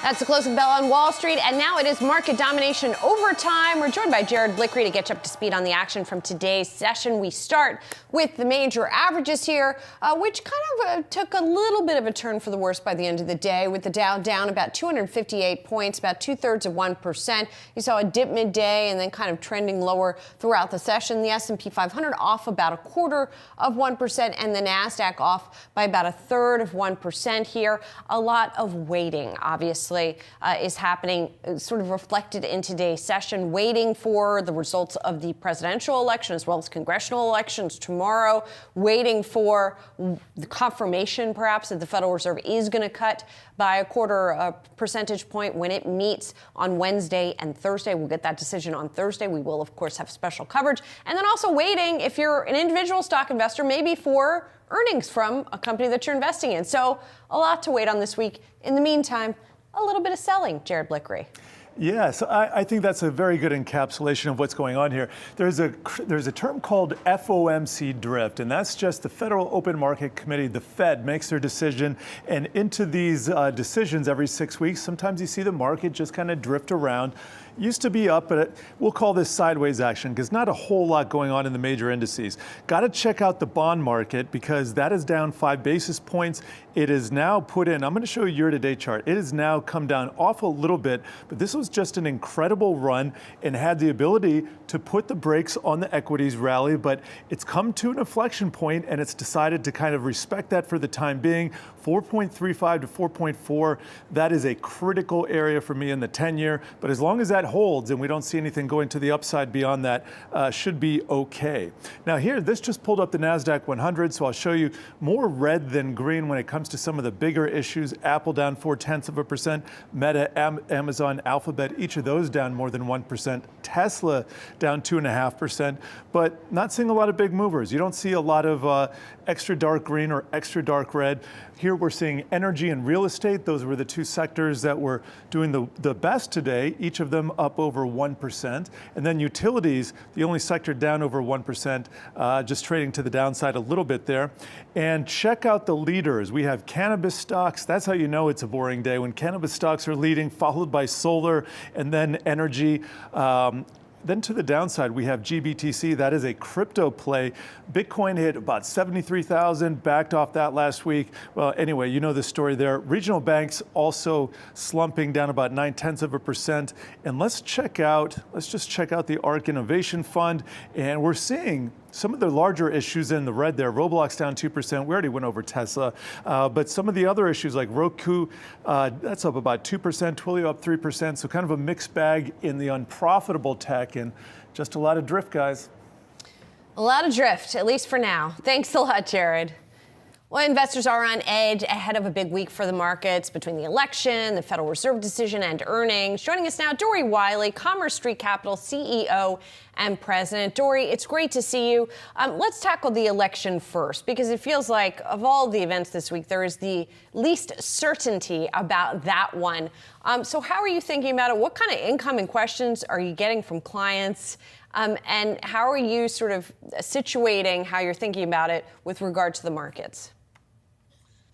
That's the closing bell on Wall Street, and now it is market domination overtime. We're joined by Jared Blickery to get you up to speed on the action from today's session. We start with the major averages here, which kind of took a little bit of a turn for the worse by the end of the day, with the Dow down about 258 points, about 2/3%. You saw a dip midday and then kind of trending lower throughout the session. The S&P 500 off about 1/4%, and the Nasdaq off by about 1/3% here. A lot of waiting, obviously, is happening, sort of reflected in today's session, waiting for the results of the presidential election as well as congressional elections tomorrow, waiting for the confirmation, perhaps, that the Federal Reserve is going to cut by 1/4 percentage point when it meets on Wednesday and Thursday. We'll get that decision on Thursday. We will, of course, have special coverage. And then also waiting, if you're an individual stock investor, maybe for earnings from a company that you're investing in. So a lot to wait on this week. In the meantime, a little bit of selling, Jared Blickery. Yes, I think that's a very good encapsulation of what's going on here. There's a term called FOMC drift, and that's just the Federal Open Market Committee, the Fed, makes their decision, and into these decisions every 6 weeks, sometimes you see the market just kind of drift around. Used to be up, but we'll call this sideways action because not a whole lot going on in the major indices. Got to check out the bond market because that is down 5 basis points. It is now put in, I'm going to show you a year-to-date chart. It has now come down off a little bit, but this was just an incredible run and had the ability to put the brakes on the equities rally, but it's come to an inflection point and it's decided to kind of respect that for the time being. 4.35 to 4.4, that is a critical area for me in the 10-year, but as long as that holds and we don't see anything going to the upside beyond that, should be okay. Now here, this just pulled up the Nasdaq 100, so I'll show you more red than green when it comes to some of the bigger issues. Apple down 0.4%, Meta, Amazon, Alphabet, each of those down more than 1%. Tesla down 2.5%, but not seeing a lot of big movers. You don't see a lot of extra dark green or extra dark red. Here we're seeing energy and real estate. Those were the two sectors that were doing the best today, each of them up over 1%. And then utilities, the only sector down over 1%, just trading to the downside a little bit there. And check out the leaders. We have cannabis stocks. That's how you know it's a boring day, when cannabis stocks are leading, followed by solar and then energy. Then to the downside, we have GBTC. That is a crypto play. Bitcoin hit about 73,000, backed off that last week. Well, anyway, you know the story there. Regional banks also slumping down about 0.9%. And let's just check out the ARK Innovation Fund. And we're seeing some of the larger issues in the red there. Roblox down 2%. We already went over Tesla. But some of the other issues like Roku, that's up about 2%. Twilio up 3%. So kind of a mixed bag in the unprofitable tech, and just a lot of drift, guys. A lot of drift, at least for now. Thanks a lot, Jared. Well, investors are on edge ahead of a big week for the markets between the election, the Federal Reserve decision, and earnings. Joining us now, Dory Wiley, Commerce Street Capital CEO and President. Dory, it's great to see you. Let's tackle the election first, because it feels like of all the events this week, there is the least certainty about that one. So how are you thinking about it? What kind of incoming questions are you getting from clients? And how are you sort of situating how you're thinking about it with regard to the markets?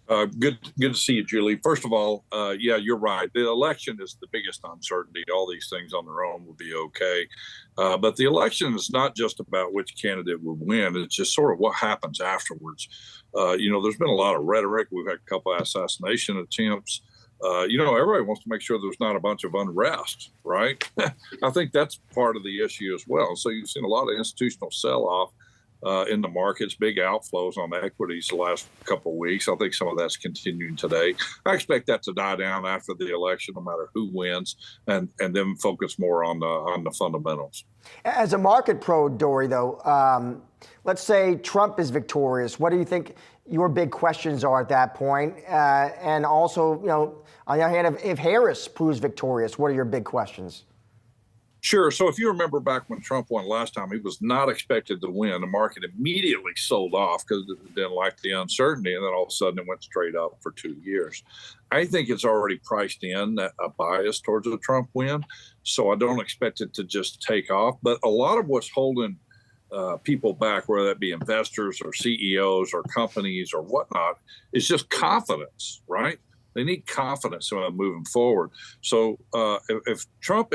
Good to see you, Julie. First of all, yeah, you're right. The election is the biggest uncertainty. All these things on their own will be okay. But the election is not just about which candidate will win. It's just sort of what happens afterwards. There's been a lot of rhetoric. We've had a couple of assassination attempts. Everybody wants to make sure there's not a bunch of unrest, right? I think that's part of the issue as well. So you've seen a lot of institutional sell-off in the markets, big outflows on equities the last couple of weeks. I think some of that's continuing today. I expect that to die down after the election, no matter who wins, and then focus more on the fundamentals. As a market pro, Dory, though, let's say Trump is victorious. What do you think your big questions are at that point? And also, on the other hand, if Harris proves victorious, what are your big questions? Sure. So if you remember back when Trump won last time, he was not expected to win. The market immediately sold off because it didn't like the uncertainty. And then all of a sudden it went straight up for 2 years. I think it's already priced in a bias towards a Trump win. So I don't expect it to just take off. But a lot of what's holding people back, whether that be investors or CEOs or companies or whatnot, is just confidence, right? They need confidence moving forward. So if Trump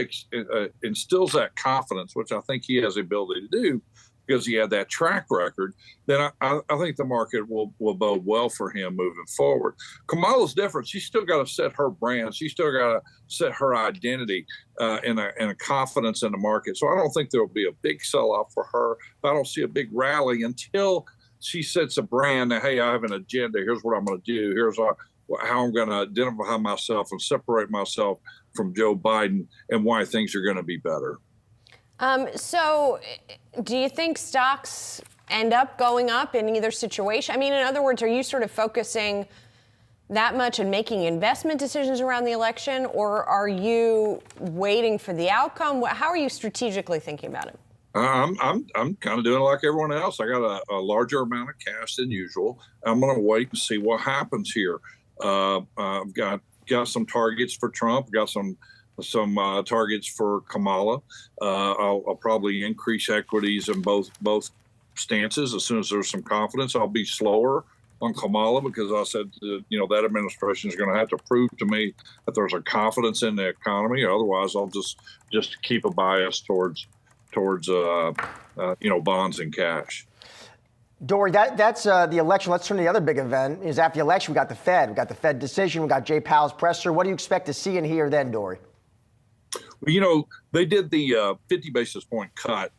instills that confidence, which I think he has the ability to do, because he had that track record, then I think the market will bode well for him moving forward. Kamala's different. She's still got to set her brand. She's still got to set her identity and a confidence in the market. So I don't think there will be a big sell-off for her. I don't see a big rally until she sets a brand that, hey, I have an agenda. Here's what I'm going to do. Here's how I'm going to identify myself and separate myself from Joe Biden and why things are going to be better. So do you think stocks end up going up in either situation? I mean, in other words, are you sort of focusing that much and making investment decisions around the election, or are you waiting for the outcome? How are you strategically thinking about it? I'm kind of doing like everyone else. I got a larger amount of cash than usual. I'm going to wait and see what happens here. I've got some targets for Trump. Got some targets for Kamala. I'll probably increase equities in both stances as soon as there's some confidence. I'll be slower on Kamala because I said, that administration is going to have to prove to me that there's a confidence in the economy. Otherwise, I'll just keep a bias towards bonds and cash. Dory, that's the election. Let's turn to the other big event. Is after the election, we got the Fed. We got the Fed decision. We got Jay Powell's presser. What do you expect to see and hear then, Dory? Well, they did the 50 basis point cut,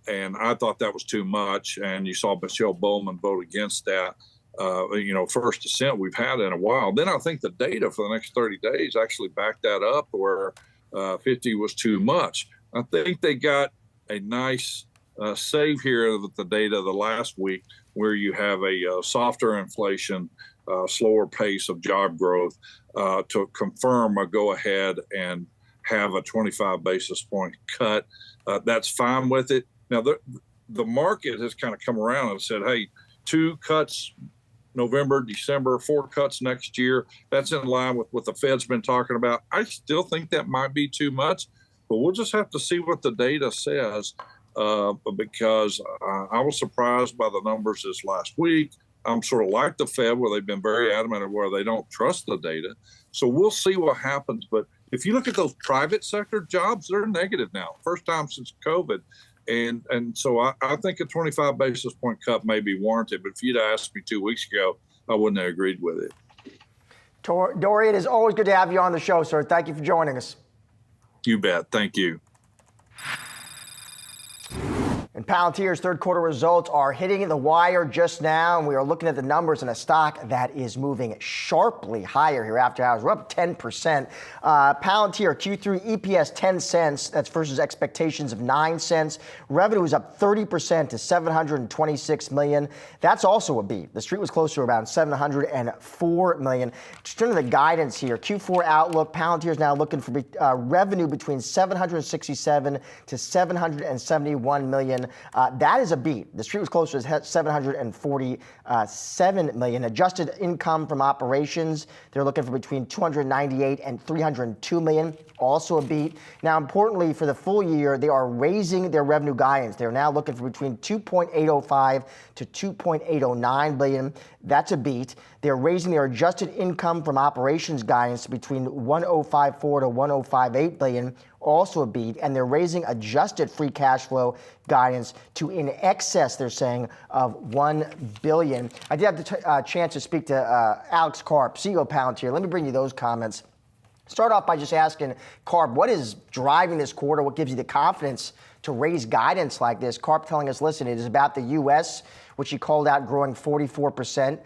and I thought that was too much. And you saw Michelle Bowman vote against that. First dissent we've had in a while. Then I think the data for the next 30 days actually backed that up, where 50 was too much. I think they got a nice save here with the data the last week, where you have a softer inflation, slower pace of job growth to confirm a go ahead and have a 25 basis point cut. That's fine with it. Now, the market has kind of come around and said, hey, 2 cuts November, December, 4 cuts next year. That's in line with what the Fed's been talking about. I still think that might be too much, but we'll just have to see what the data says because I was surprised by the numbers this last week. I'm sort of like the Fed, where they've been very adamant of where they don't trust the data. So we'll see what happens. But if you look at those private sector jobs, they're negative now, first time since COVID. And so I think a 25 basis point cut may be warranted. But if you'd asked me 2 weeks ago, I wouldn't have agreed with it. Dory, it is always good to have you on the show, sir. Thank you for joining us. You bet. Thank you. And Palantir's third quarter results are hitting the wire just now, and we are looking at the numbers in a stock that is moving sharply higher here after hours. We're up 10%. Palantir Q3 EPS 10 cents. That's versus expectations of 9 cents. Revenue is up 30% to $726 million. That's also a beat. The street was closer to around $704 million. Just turn to the guidance here. Q4 outlook. Palantir is now looking for revenue between $767 to $771 million. That is a beat. The street was closer to $747 million. Adjusted income from operations, they're looking for between $298 and $302 million. Also a beat. Now, importantly, for the full year, they are raising their revenue guidance. They're now looking for between $2.805 to $2.809 billion. That's a beat. They're raising their adjusted income from operations guidance to between $1.054 to $1.058 billion. Also a beat. And they're raising adjusted free cash flow guidance to in excess, they're saying, of $1 billion. I did have the chance to speak to Alex Karp, CEO of Palantir. Let me bring you those comments. Start off by just asking, Karp, what is driving this quarter? What gives you the confidence to raise guidance like this? Karp telling us, listen, it is about the U.S., which he called out growing 44%.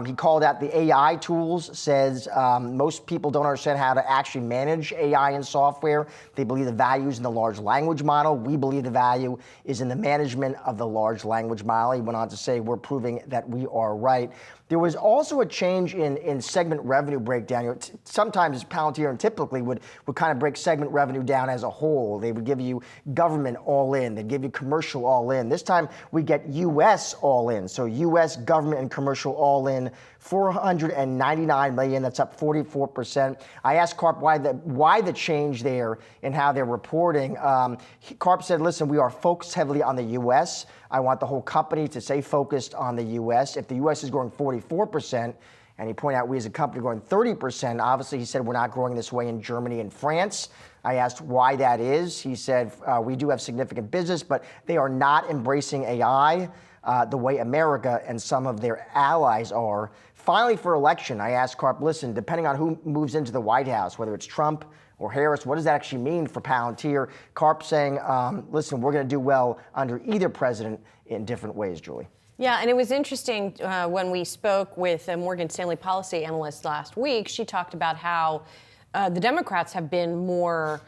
He called out the AI tools, says most people don't understand how to actually manage AI and software. They believe the value is in the large language model. We believe the value is in the management of the large language model. He went on to say, we're proving that we are right. There was also a change in segment revenue breakdown. Sometimes Palantir and typically would kind of break segment revenue down as a whole. They would give you government all in. They'd give you commercial all in. This time we get U.S. all in. So U.S. government and commercial all in, $499 million. That's up 44%. I asked Karp why the change there in how they're reporting. Karp said, listen, we are focused heavily on the U.S. I want the whole company to stay focused on the U.S. If the U.S. is growing 44% And he pointed out we as a company growing 30%. Obviously, he said we're not growing this way in Germany and France. I asked why that is. He said we do have significant business, but they are not embracing AI the way America and some of their allies are. Finally, for election, I asked Karp, listen, depending on who moves into the White House, whether it's Trump or Harris, what does that actually mean for Palantir? Karp saying, listen, we're going to do well under either president in different ways, Julie. Yeah, and it was interesting when we spoke with a Morgan Stanley policy analyst last week. She talked about how the Democrats have been more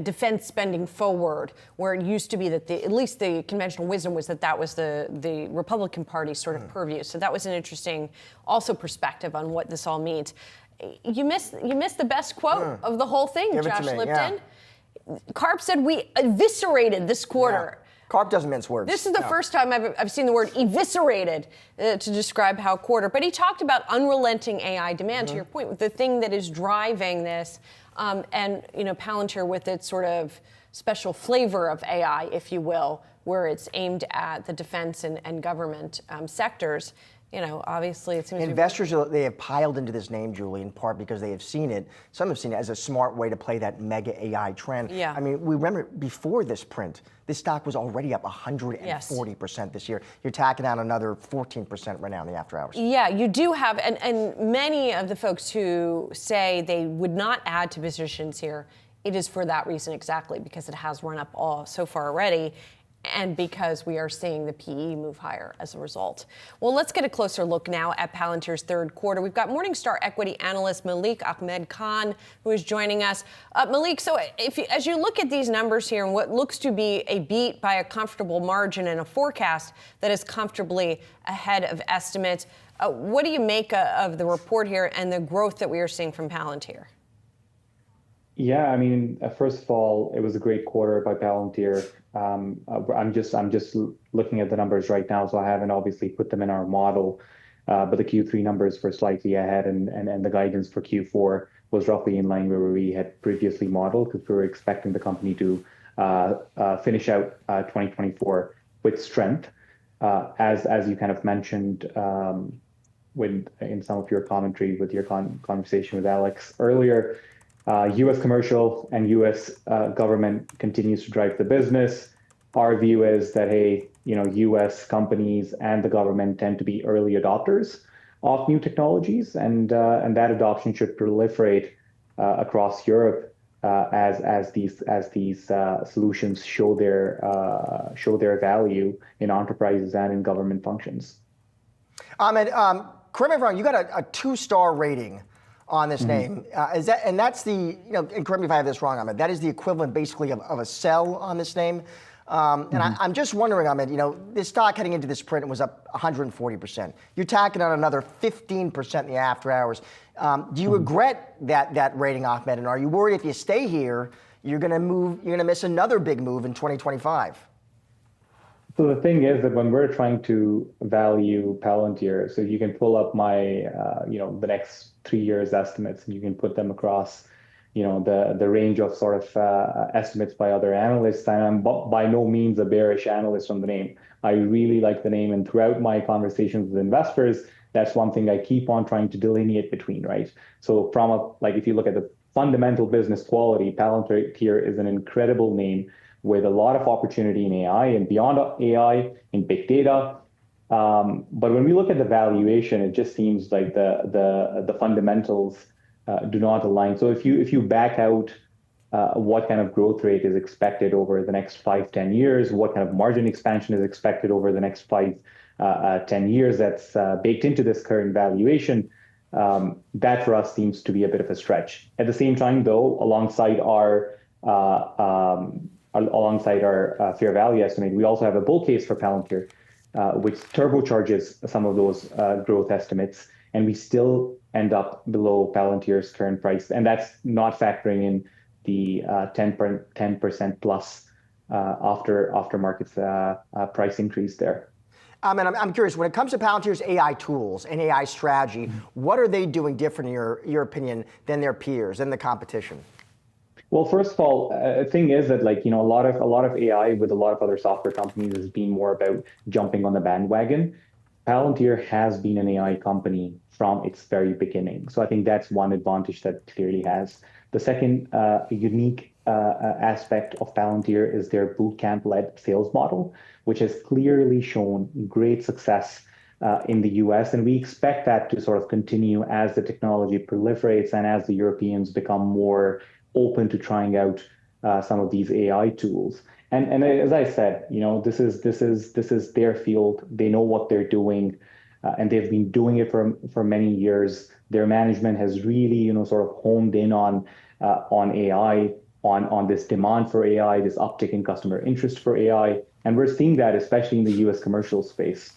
defense spending forward, where it used to be that at least the conventional wisdom was that was the Republican Party's sort of purview. So that was an interesting also perspective on what this all means. You missed the best quote of the whole thing, Josh Lipton. Yeah. Karp said we eviscerated this quarter. Yeah. Karp doesn't mince words. This is the first time I've seen the word eviscerated to describe how quarter. But he talked about unrelenting AI demand, to your point, the thing that is driving this. And, Palantir with its sort of special flavor of AI, if you will, where it's aimed at the defense and government sectors. Obviously it seems investors they have piled into this name, Julie, in part because they have seen it. Some have seen it as a smart way to play that mega AI trend. Yeah. I mean, we remember before this print, this stock was already up 140% this year. You're tacking on another 14% right now in the after hours. Yeah, you do have, and many of the folks who say they would not add to positions here, it is for that reason exactly, because it has run up so far already. And because we are seeing the PE move higher as a result. Well, let's get a closer look now at Palantir's third quarter. We've got Morningstar equity analyst Malik Ahmed Khan, who is joining us. Malik, so as you look at these numbers here and what looks to be a beat by a comfortable margin and a forecast that is comfortably ahead of estimates, what do you make of the report here and the growth that we are seeing from Palantir? Yeah, I mean, first of all, it was a great quarter by Palantir. I'm just looking at the numbers right now, so I haven't obviously put them in our model. But the Q3 numbers were slightly ahead, and the guidance for Q4 was roughly in line where we had previously modeled, because we were expecting the company to finish out 2024 with strength, as you kind of mentioned in some of your commentary with your conversation with Alex earlier. U.S. commercial and U.S. government continues to drive the business. Our view is that, hey, U.S. companies and the government tend to be early adopters of new technologies, and that adoption should proliferate across Europe as these solutions show their value in enterprises and in government functions. Ahmed, correct me if I'm wrong, you got a 2-star rating on this name. And that's the, and correct me if I have this wrong, Ahmed, that is the equivalent basically of a sell on this name. And I'm just wondering, Ahmed, this stock heading into this print was up 140%. You're tacking on another 15% in the after hours. Do you regret that rating, Ahmed? And are you worried if you stay here, you're going to miss another big move in 2025? So the thing is that when we're trying to value Palantir, so you can pull up my, the next 3 years estimates, and you can put them across, the range of sort of estimates by other analysts. And I'm by no means a bearish analyst on the name. I really like the name, and throughout my conversations with investors, that's one thing I keep on trying to delineate between, right? So if you look at the fundamental business quality, Palantir is an incredible name with a lot of opportunity in AI and beyond AI in big data. But when we look at the valuation, it just seems like the fundamentals do not align. So if you back out what kind of growth rate is expected over the next 5-10 years, what kind of margin expansion is expected over the next 5-10 years that's baked into this current valuation, that for us seems to be a bit of a stretch. At the same time, though, alongside our fair value estimate, we also have a bull case for Palantir, which turbocharges some of those growth estimates, and we still end up below Palantir's current price. And that's not factoring in the 10% plus after market's price increase there. I'm curious, when it comes to Palantir's AI tools and AI strategy, what are they doing different, in your opinion, than their peers and the competition? Well, first of all, the thing is that a lot of AI with a lot of other software companies has been more about jumping on the bandwagon. Palantir has been an AI company from its very beginning. So I think that's one advantage that it clearly has. The second unique aspect of Palantir is their bootcamp-led sales model, which has clearly shown great success in the US. And we expect that to sort of continue as the technology proliferates and as the Europeans become more open to trying out some of these AI tools. And as I said, this is their field. They know what they're doing, and they've been doing it for many years. Their management has really, sort of honed in on AI, on this demand for AI, this uptick in customer interest for AI, and we're seeing that especially in the U.S. commercial space.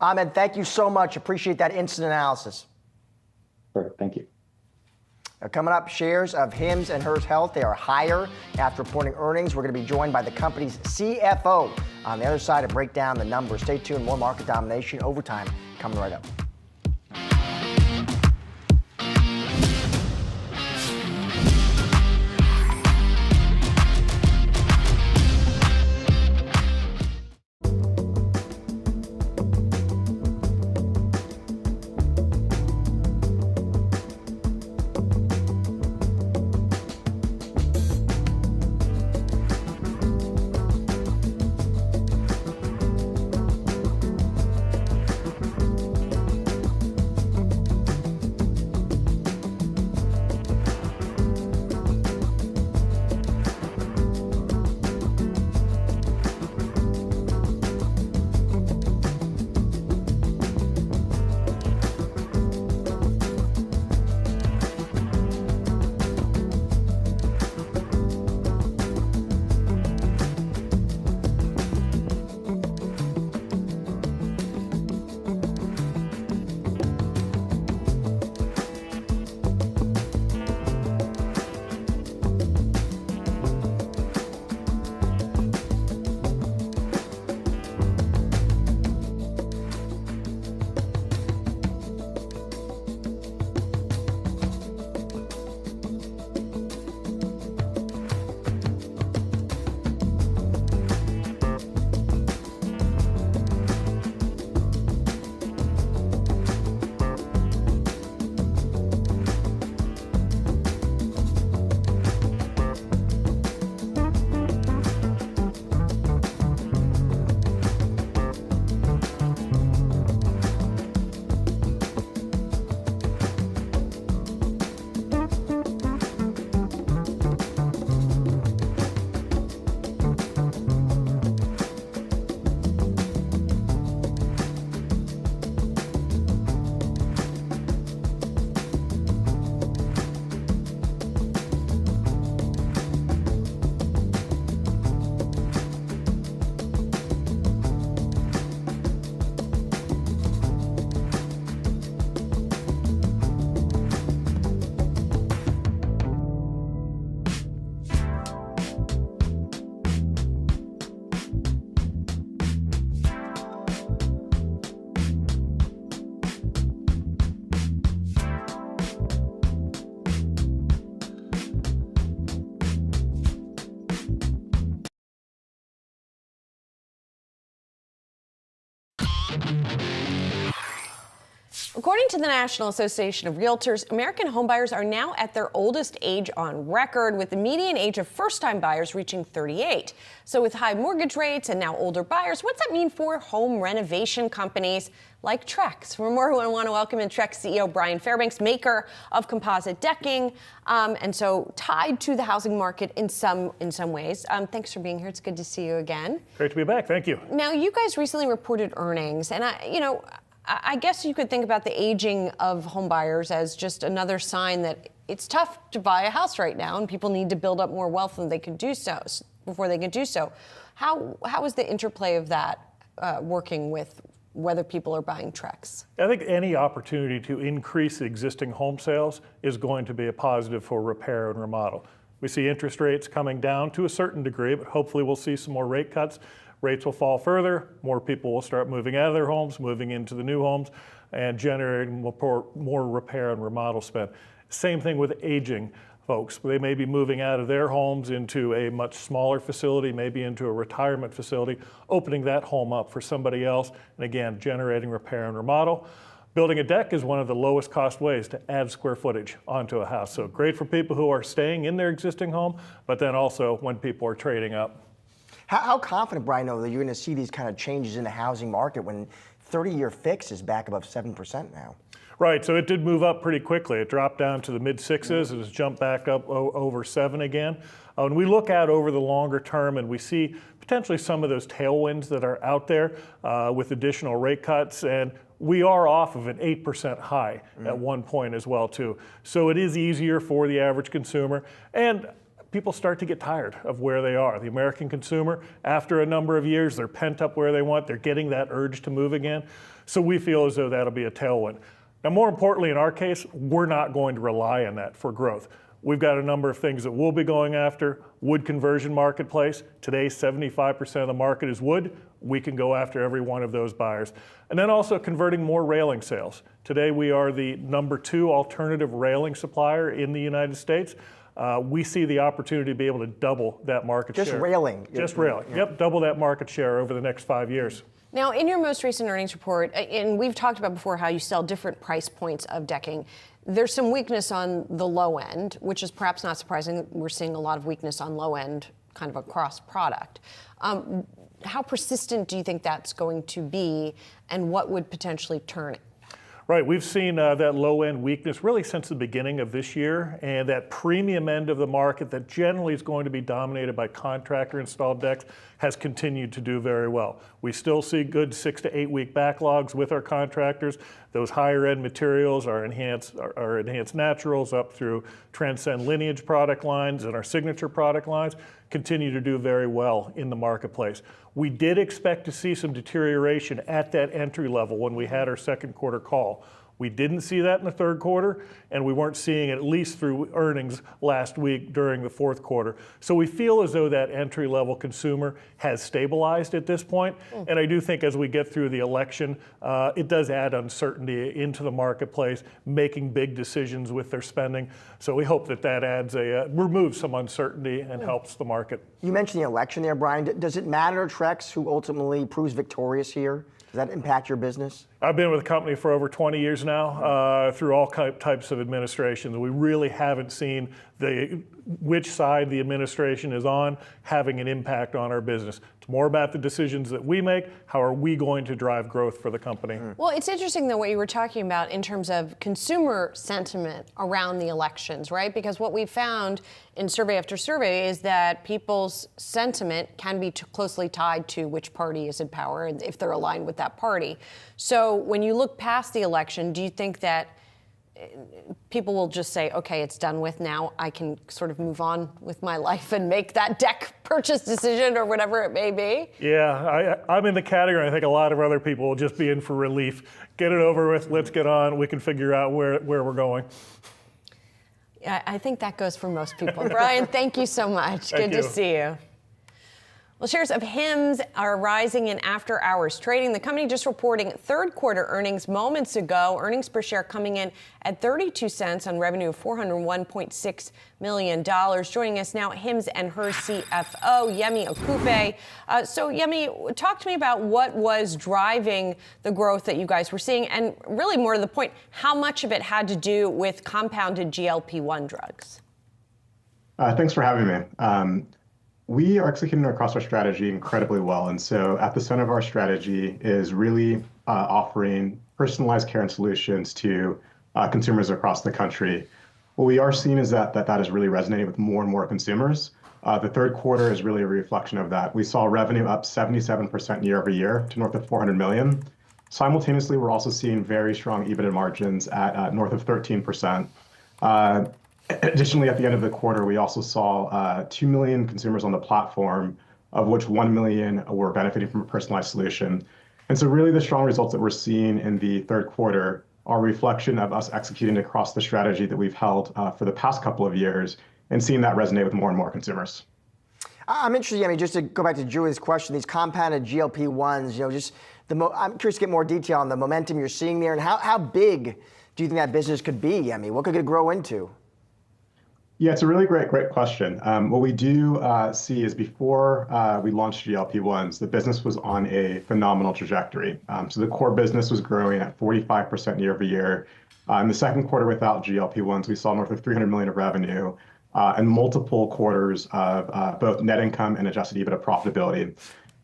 Ahmed, thank you so much. Appreciate that instant analysis. Sure, thank you. Coming up, shares of Hims and Hers Health, they are higher after reporting earnings. We're going to be joined by the company's CFO on the other side to break down the numbers. Stay tuned, more market domination overtime coming right up. According to the National Association of Realtors, American homebuyers are now at their oldest age on record, with the median age of first-time buyers reaching 38. So with high mortgage rates and now older buyers, what's that mean for home renovation companies like Trex? For more, I want to welcome in Trex CEO Brian Fairbanks, maker of composite decking, and so tied to the housing market in some ways. Thanks for being here. It's good to see you again. Great to be back. Thank you. Now, you guys recently reported earnings, and I guess you could think about the aging of home buyers as just another sign that it's tough to buy a house right now, and people need to build up more wealth than they can do so before they can do so. How is the interplay of that working with whether people are buying Trex? I think any opportunity to increase existing home sales is going to be a positive for repair and remodel. We see interest rates coming down to a certain degree, but hopefully we'll see some more rate cuts. Rates will fall further, more people will start moving out of their homes, moving into the new homes, and generating more repair and remodel spend. Same thing with aging. folks. They may be moving out of their homes into a much smaller facility, maybe into a retirement facility, opening that home up for somebody else, and again, generating repair and remodel. Building a deck is one of the lowest cost ways to add square footage onto a house. So great for people who are staying in their existing home, but then also when people are trading up. How confident, Brian, though, that you're going to see these kind of changes in the housing market when 30-year fix is back above 7% now? Right, so it did move up pretty quickly. It dropped down to the mid-6s. It has jumped back up over 7 again. When we look out over the longer term and we see potentially some of those tailwinds that are out there with additional rate cuts, and we are off of an 8% high at one point as well, too. So it is easier for the average consumer, and people start to get tired of where they are. The American consumer, after a number of years, they're pent up where they want. They're getting that urge to move again. So we feel as though that'll be a tailwind. Now, more importantly, in our case, we're not going to rely on that for growth. We've got a number of things that we'll be going after. Wood conversion marketplace. Today, 75% of the market is wood. We can go after every one of those buyers. And then also converting more railing sales. Today, we are the #2 alternative railing supplier in the United States. We see the opportunity to be able to double that market share. Just railing? Just railing, yep, double that market share over the next 5 years. Now, in your most recent earnings report, and we've talked about before how you sell different price points of decking, there's some weakness on the low end, which is perhaps not surprising. We're seeing a lot of weakness on low end kind of across product. How persistent do you think that's going to be, and what would potentially turn it? Right, we've seen that low-end weakness really since the beginning of this year, and that premium end of the market that generally is going to be dominated by contractor-installed decks has continued to do very well. We still see good 6 to 8 week backlogs with our contractors. Those higher-end materials, our enhanced naturals up through Transcend Lineage product lines and our signature product lines, continue to do very well in the marketplace. We did expect to see some deterioration at that entry level when we had our second quarter call. We didn't see that in the third quarter, and we weren't seeing it at least through earnings last week during the fourth quarter. So we feel as though that entry-level consumer has stabilized at this point. And I do think as we get through the election, it does add uncertainty into the marketplace, making big decisions with their spending. So we hope that that adds removes some uncertainty and helps the market. You mentioned the election there, Brian. Does it matter, Trex, who ultimately proves victorious here? Does that impact your business? I've been with the company for over 20 years now, through all types of administrations. We really haven't seen which side the administration is on having an impact on our business. It's more about the decisions that we make. How are we going to drive growth for the company? Well, it's interesting, though, what you were talking about in terms of consumer sentiment around the elections, right? Because what we found in survey after survey is that people's sentiment can be closely tied to which party is in power and if they're aligned with that party. So when you look past the election, do you think that people will just say, okay, it's done with now, I can sort of move on with my life and make that deck purchase decision or whatever it may be? Yeah, I'm in the category. I think a lot of other people will just be in for relief. Get it over with, let's get on, we can figure out where we're going. Yeah, I think that goes for most people. Brian, thank you so much. Good to see you. Well, shares of HIMS are rising in after-hours trading. The company just reporting third quarter earnings moments ago. Earnings per share coming in at 32 cents on revenue of $401.6 million. Joining us now, HIMS and her CFO, Yemi Okupe. So, Yemi, talk to me about what was driving the growth that you guys were seeing, and really more to the point, how much of it had to do with compounded GLP-1 drugs? Thanks for having me. We are executing across our strategy incredibly well. And so at the center of our strategy is really offering personalized care and solutions to consumers across the country. What we are seeing is that is really resonating with more and more consumers. The third quarter is really a reflection of that. We saw revenue up 77% year over year to north of $400 million. Simultaneously, we're also seeing very strong EBITDA margins at north of 13%. Additionally, at the end of the quarter, we also saw 2 million consumers on the platform, of which 1 million were benefiting from a personalized solution. And so really the strong results that we're seeing in the third quarter are a reflection of us executing across the strategy that we've held for the past couple of years and seeing that resonate with more and more consumers. I'm interested, Yemi, just to go back to Julie's question, these compounded GLP-1s, I'm curious to get more detail on the momentum you're seeing there, and how big do you think that business could be, Yemi? What could it grow into? Yeah, it's a really great question. What we do see is before we launched GLP-1s, the business was on a phenomenal trajectory. So the core business was growing at 45% year over year. In the second quarter without GLP-1s, we saw north of 300 million of revenue and multiple quarters of both net income and adjusted EBITDA profitability.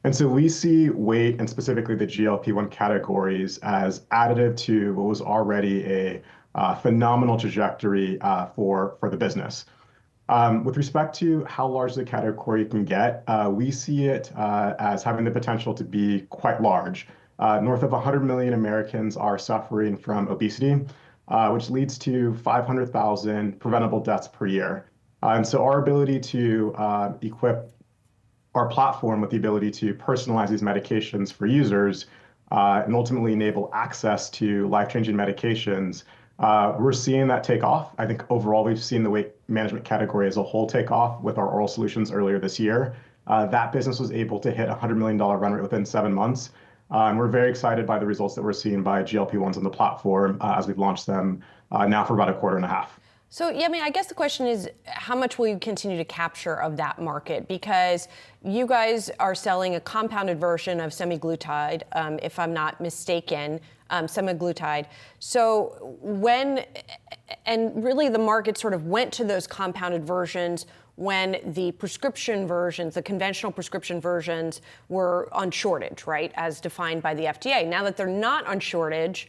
And so we see weight and specifically the GLP-1 categories as additive to what was already a phenomenal trajectory for the business. With respect to how large the category can get, we see it as having the potential to be quite large. North of 100 million Americans are suffering from obesity, which leads to 500,000 preventable deaths per year. And so our ability to equip our platform with the ability to personalize these medications for users and ultimately enable access to life-changing medications, we're seeing that take off. I think overall we've seen the weight management category as a whole take off with our oral solutions earlier this year. That business was able to hit a $100 million run rate within 7 months. And we're very excited by the results that we're seeing by GLP-1s on the platform as we've launched them now for about a quarter and a half. So, yeah, I mean, I guess the question is, how much will you continue to capture of that market? Because you guys are selling a compounded version of semaglutide, if I'm not mistaken, semaglutide. So and really the market sort of went to those compounded versions when the prescription versions, the conventional prescription versions were on shortage, right, as defined by the FDA. Now that they're not on shortage,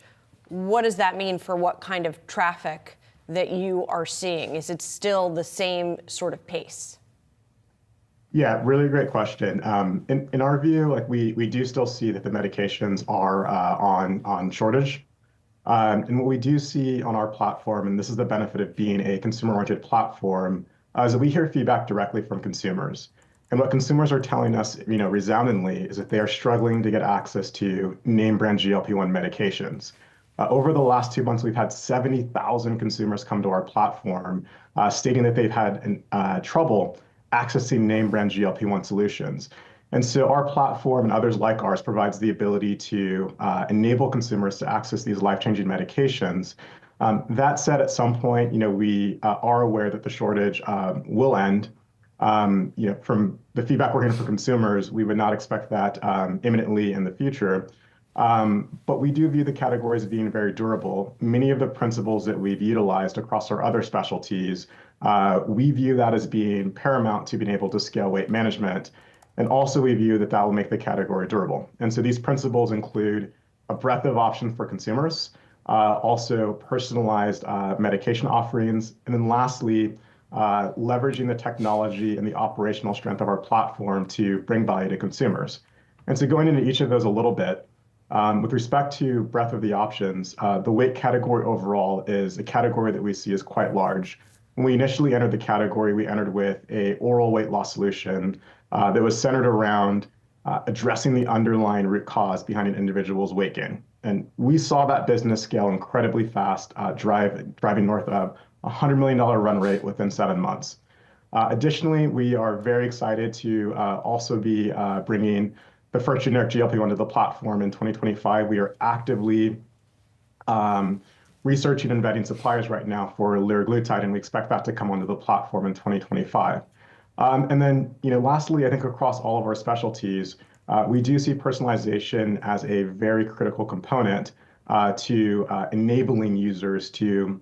what does that mean for what kind of traffic that you are seeing? Is it still the same sort of pace? Yeah, really great question. In our view, like we do still see that the medications are on shortage. And what we do see on our platform, and this is the benefit of being a consumer-oriented platform, is that we hear feedback directly from consumers. And what consumers are telling us, resoundingly, is that they are struggling to get access to name brand GLP-1 medications. Over the last 2 months, we've had 70,000 consumers come to our platform stating that they've had trouble accessing name brand GLP-1 solutions. And so our platform and others like ours provides the ability to enable consumers to access these life-changing medications. That said, at some point, we are aware that the shortage will end. From the feedback we're hearing from consumers, we would not expect that imminently in the future. But we do view the categories as being very durable. Many of the principles that we've utilized across our other specialties, we view that as being paramount to being able to scale weight management. And also we view that will make the category durable. And so these principles include a breadth of options for consumers, also personalized medication offerings, and then lastly, leveraging the technology and the operational strength of our platform to bring value to consumers. And so going into each of those a little bit, with respect to breadth of the options, the weight category overall is a category that we see as quite large. When we initially entered the category, we entered with an oral weight loss solution that was centered around addressing the underlying root cause behind an individual's weight gain. And we saw that business scale incredibly fast, driving north of a $100 million run rate within 7 months. Additionally, we are very excited to also be bringing the first generic GLP-1 to the platform in 2025. We are actively researching and vetting suppliers right now for liraglutide, and we expect that to come onto the platform in 2025. And then, lastly, I think across all of our specialties, we do see personalization as a very critical component to enabling users to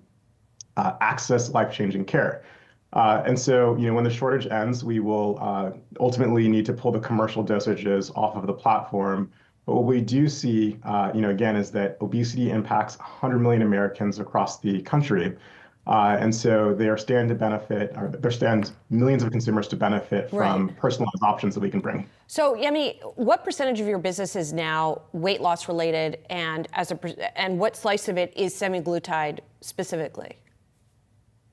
access life-changing care. And so, when the shortage ends, we will ultimately need to pull the commercial dosages off of the platform. But what we do see, again, is that obesity impacts 100 million Americans across the country. And so they are standing to benefit, or there stand millions of consumers to benefit from personalized options that we can bring. So, Yemi, what percentage of your business is now weight loss related, and what slice of it is semaglutide specifically?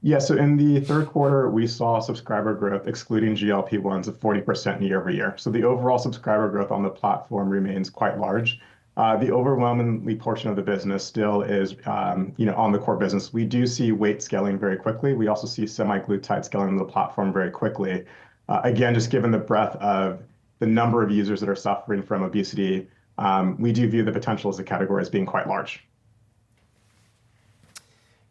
Yeah, so in the third quarter, we saw subscriber growth, excluding GLP-1s, of 40% year over year. So the overall subscriber growth on the platform remains quite large. The overwhelmingly portion of the business still is, on the core business. We do see weight scaling very quickly. We also see semaglutide scaling on the platform very quickly. Again, just given the breadth of the number of users that are suffering from obesity, we do view the potential as a category as being quite large.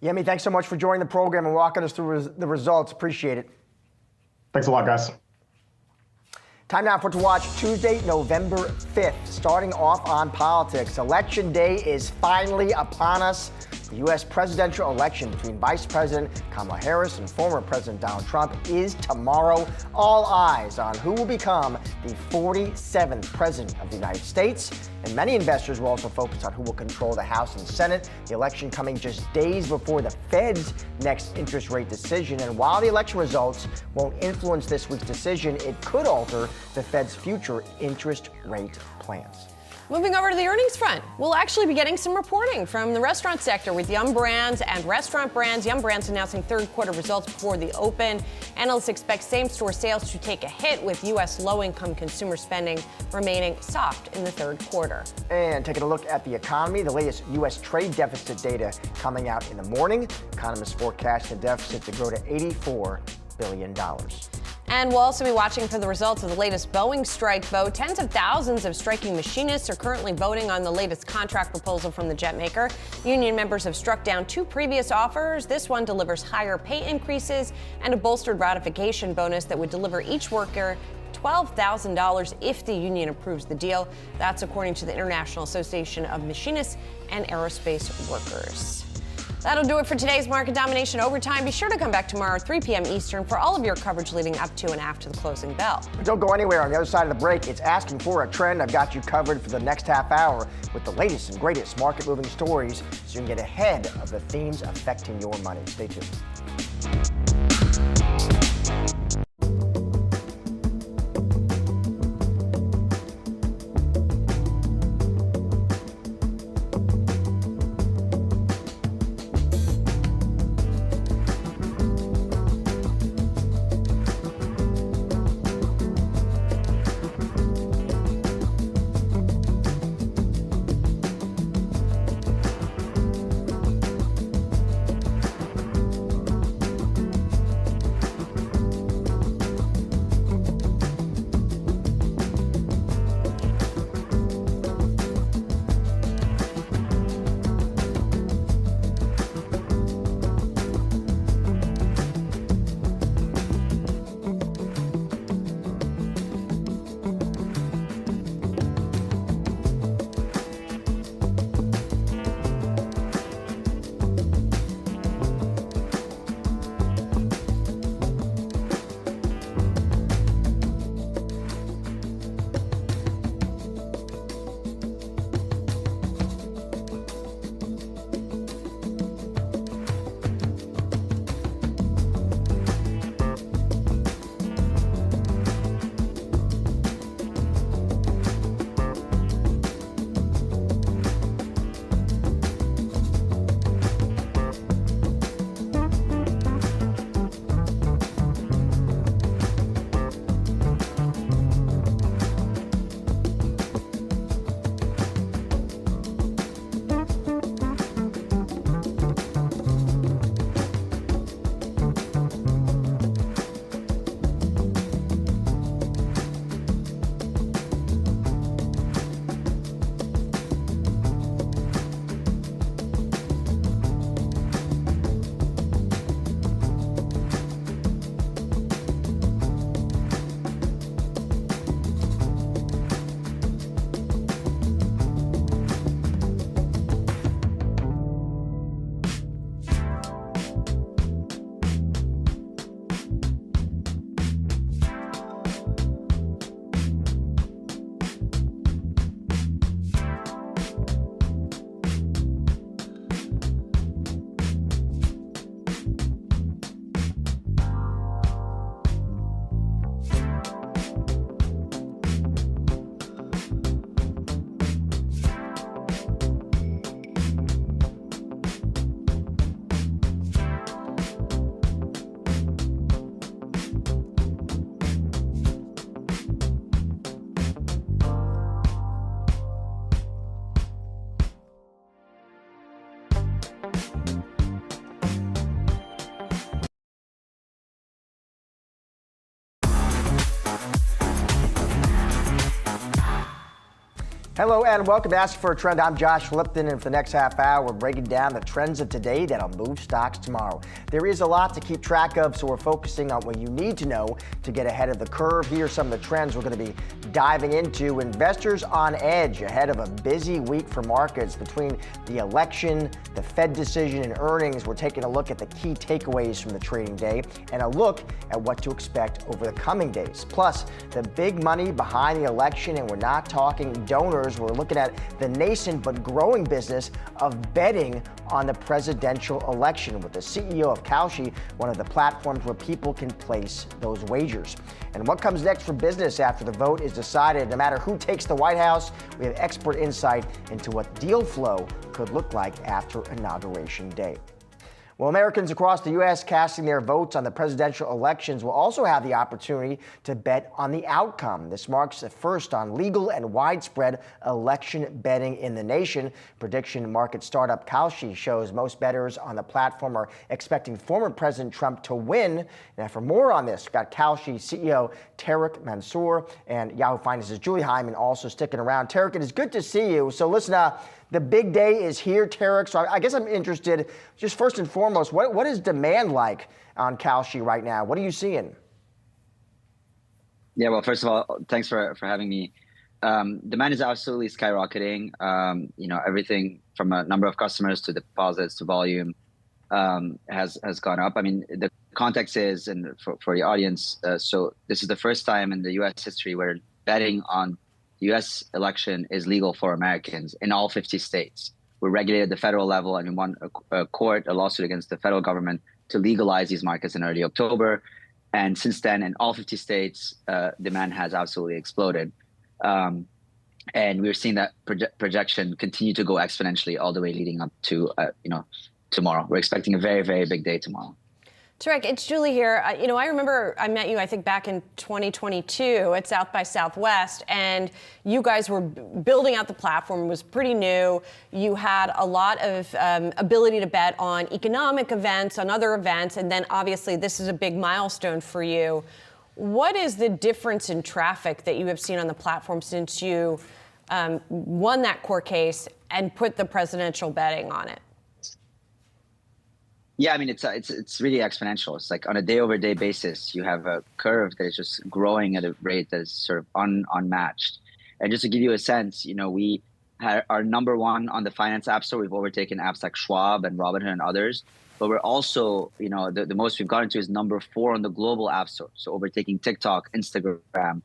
Yemi, thanks so much for joining the program and walking us through the results. Appreciate it. Thanks a lot, guys. Time now for To Watch Tuesday, November 5th. Starting off on politics, Election Day is finally upon us. The U.S. presidential election between Vice President Kamala Harris and former President Donald Trump is tomorrow. All eyes on who will become the 47th President of the United States. And many investors will also focus on who will control the House and Senate. The election coming just days before the Fed's next interest rate decision. And while the election results won't influence this week's decision, it could alter the Fed's future interest rate plans. Moving over to the earnings front, we'll actually be getting some reporting from the restaurant sector with Yum Brands and Restaurant Brands. Yum Brands announcing third quarter results before the open. Analysts expect same-store sales to take a hit with U.S. low-income consumer spending remaining soft in the third quarter. And taking a look at the economy, the latest U.S. trade deficit data coming out in the morning. Economists forecast the deficit to grow to $84 billion. And we'll also be watching for the results of the latest Boeing strike vote. Tens of thousands of striking machinists are currently voting on the latest contract proposal from the jet maker. Union members have struck down two previous offers. This one delivers higher pay increases and a bolstered ratification bonus that would deliver each worker $12,000 if the union approves the deal. That's according to the International Association of Machinists and Aerospace Workers. That'll do it for today's Market Domination Overtime. Be sure to come back tomorrow at 3 p.m. Eastern for all of your coverage leading up to and after the closing bell. Don't go anywhere. On the other side of the break, it's Asking for a Trend. I've got you covered for the next half hour with the latest and greatest market-moving stories so you can get ahead of the themes affecting your money. Stay tuned. Hello and welcome to Ask for a Trend. I'm Josh Lipton, and for the next half hour, we're breaking down the trends of today that'll move stocks tomorrow. There is a lot to keep track of, so we're focusing on what you need to know to get ahead of the curve. Here are some of the trends we're going to be diving into. Investors on edge ahead of a busy week for markets between the election, the Fed decision, and earnings. We're taking a look at the key takeaways from the trading day and a look at what to expect over the coming days. Plus, the big money behind the election, and we're not talking donors. We're looking at the nascent but growing business of betting on the presidential election with the CEO of Kalshi, one of the platforms where people can place those wagers. And what comes next for business after the vote is decided. No matter who takes the White House, we have expert insight into what deal flow could look like after Inauguration Day. Well, Americans across the U.S. casting their votes on the presidential elections will also have the opportunity to bet on the outcome. This marks a first on legal and widespread election betting in the nation. Prediction market startup Kalshi shows most bettors on the platform are expecting former President Trump to win. Now, for more on this, we've got Kalshi CEO Tarek Mansour and Yahoo Finance's Julie Hyman also sticking around. Tarek, it is good to see you. So listen, the big day is here, Tarek. So I guess I'm interested, just first and foremost, what is demand like on Kalshi right now? What are you seeing? Yeah, well, first of all, thanks for having me. Demand is absolutely skyrocketing. Everything from a number of customers to deposits to volume has gone up. I mean, the context is, and for the audience, so this is the first time in the U.S. history where betting on the U.S. election is legal for Americans in all 50 states. We're regulated at the federal level, and we won a lawsuit against the federal government to legalize these markets in early October. And since then, in all 50 states, demand has absolutely exploded. And we're seeing that projection continue to go exponentially all the way leading up to tomorrow. We're expecting a very, very big day tomorrow. Tarek, it's Julie here. I remember I met you, I think, back in 2022 at South by Southwest, and you guys were building out the platform. It was pretty new. You had a lot of ability to bet on economic events, on other events, and then obviously this is a big milestone for you. What is the difference in traffic that you have seen on the platform since you won that court case and put the presidential betting on it? Yeah, I mean, it's really exponential. It's like on a day-over-day basis, you have a curve that is just growing at a rate that is sort of unmatched. And just to give you a sense, we are number one on the finance app store. We've overtaken apps like Schwab and Robinhood and others. But we're also, the most we've gotten to is number 4 on the global app store. So overtaking TikTok, Instagram,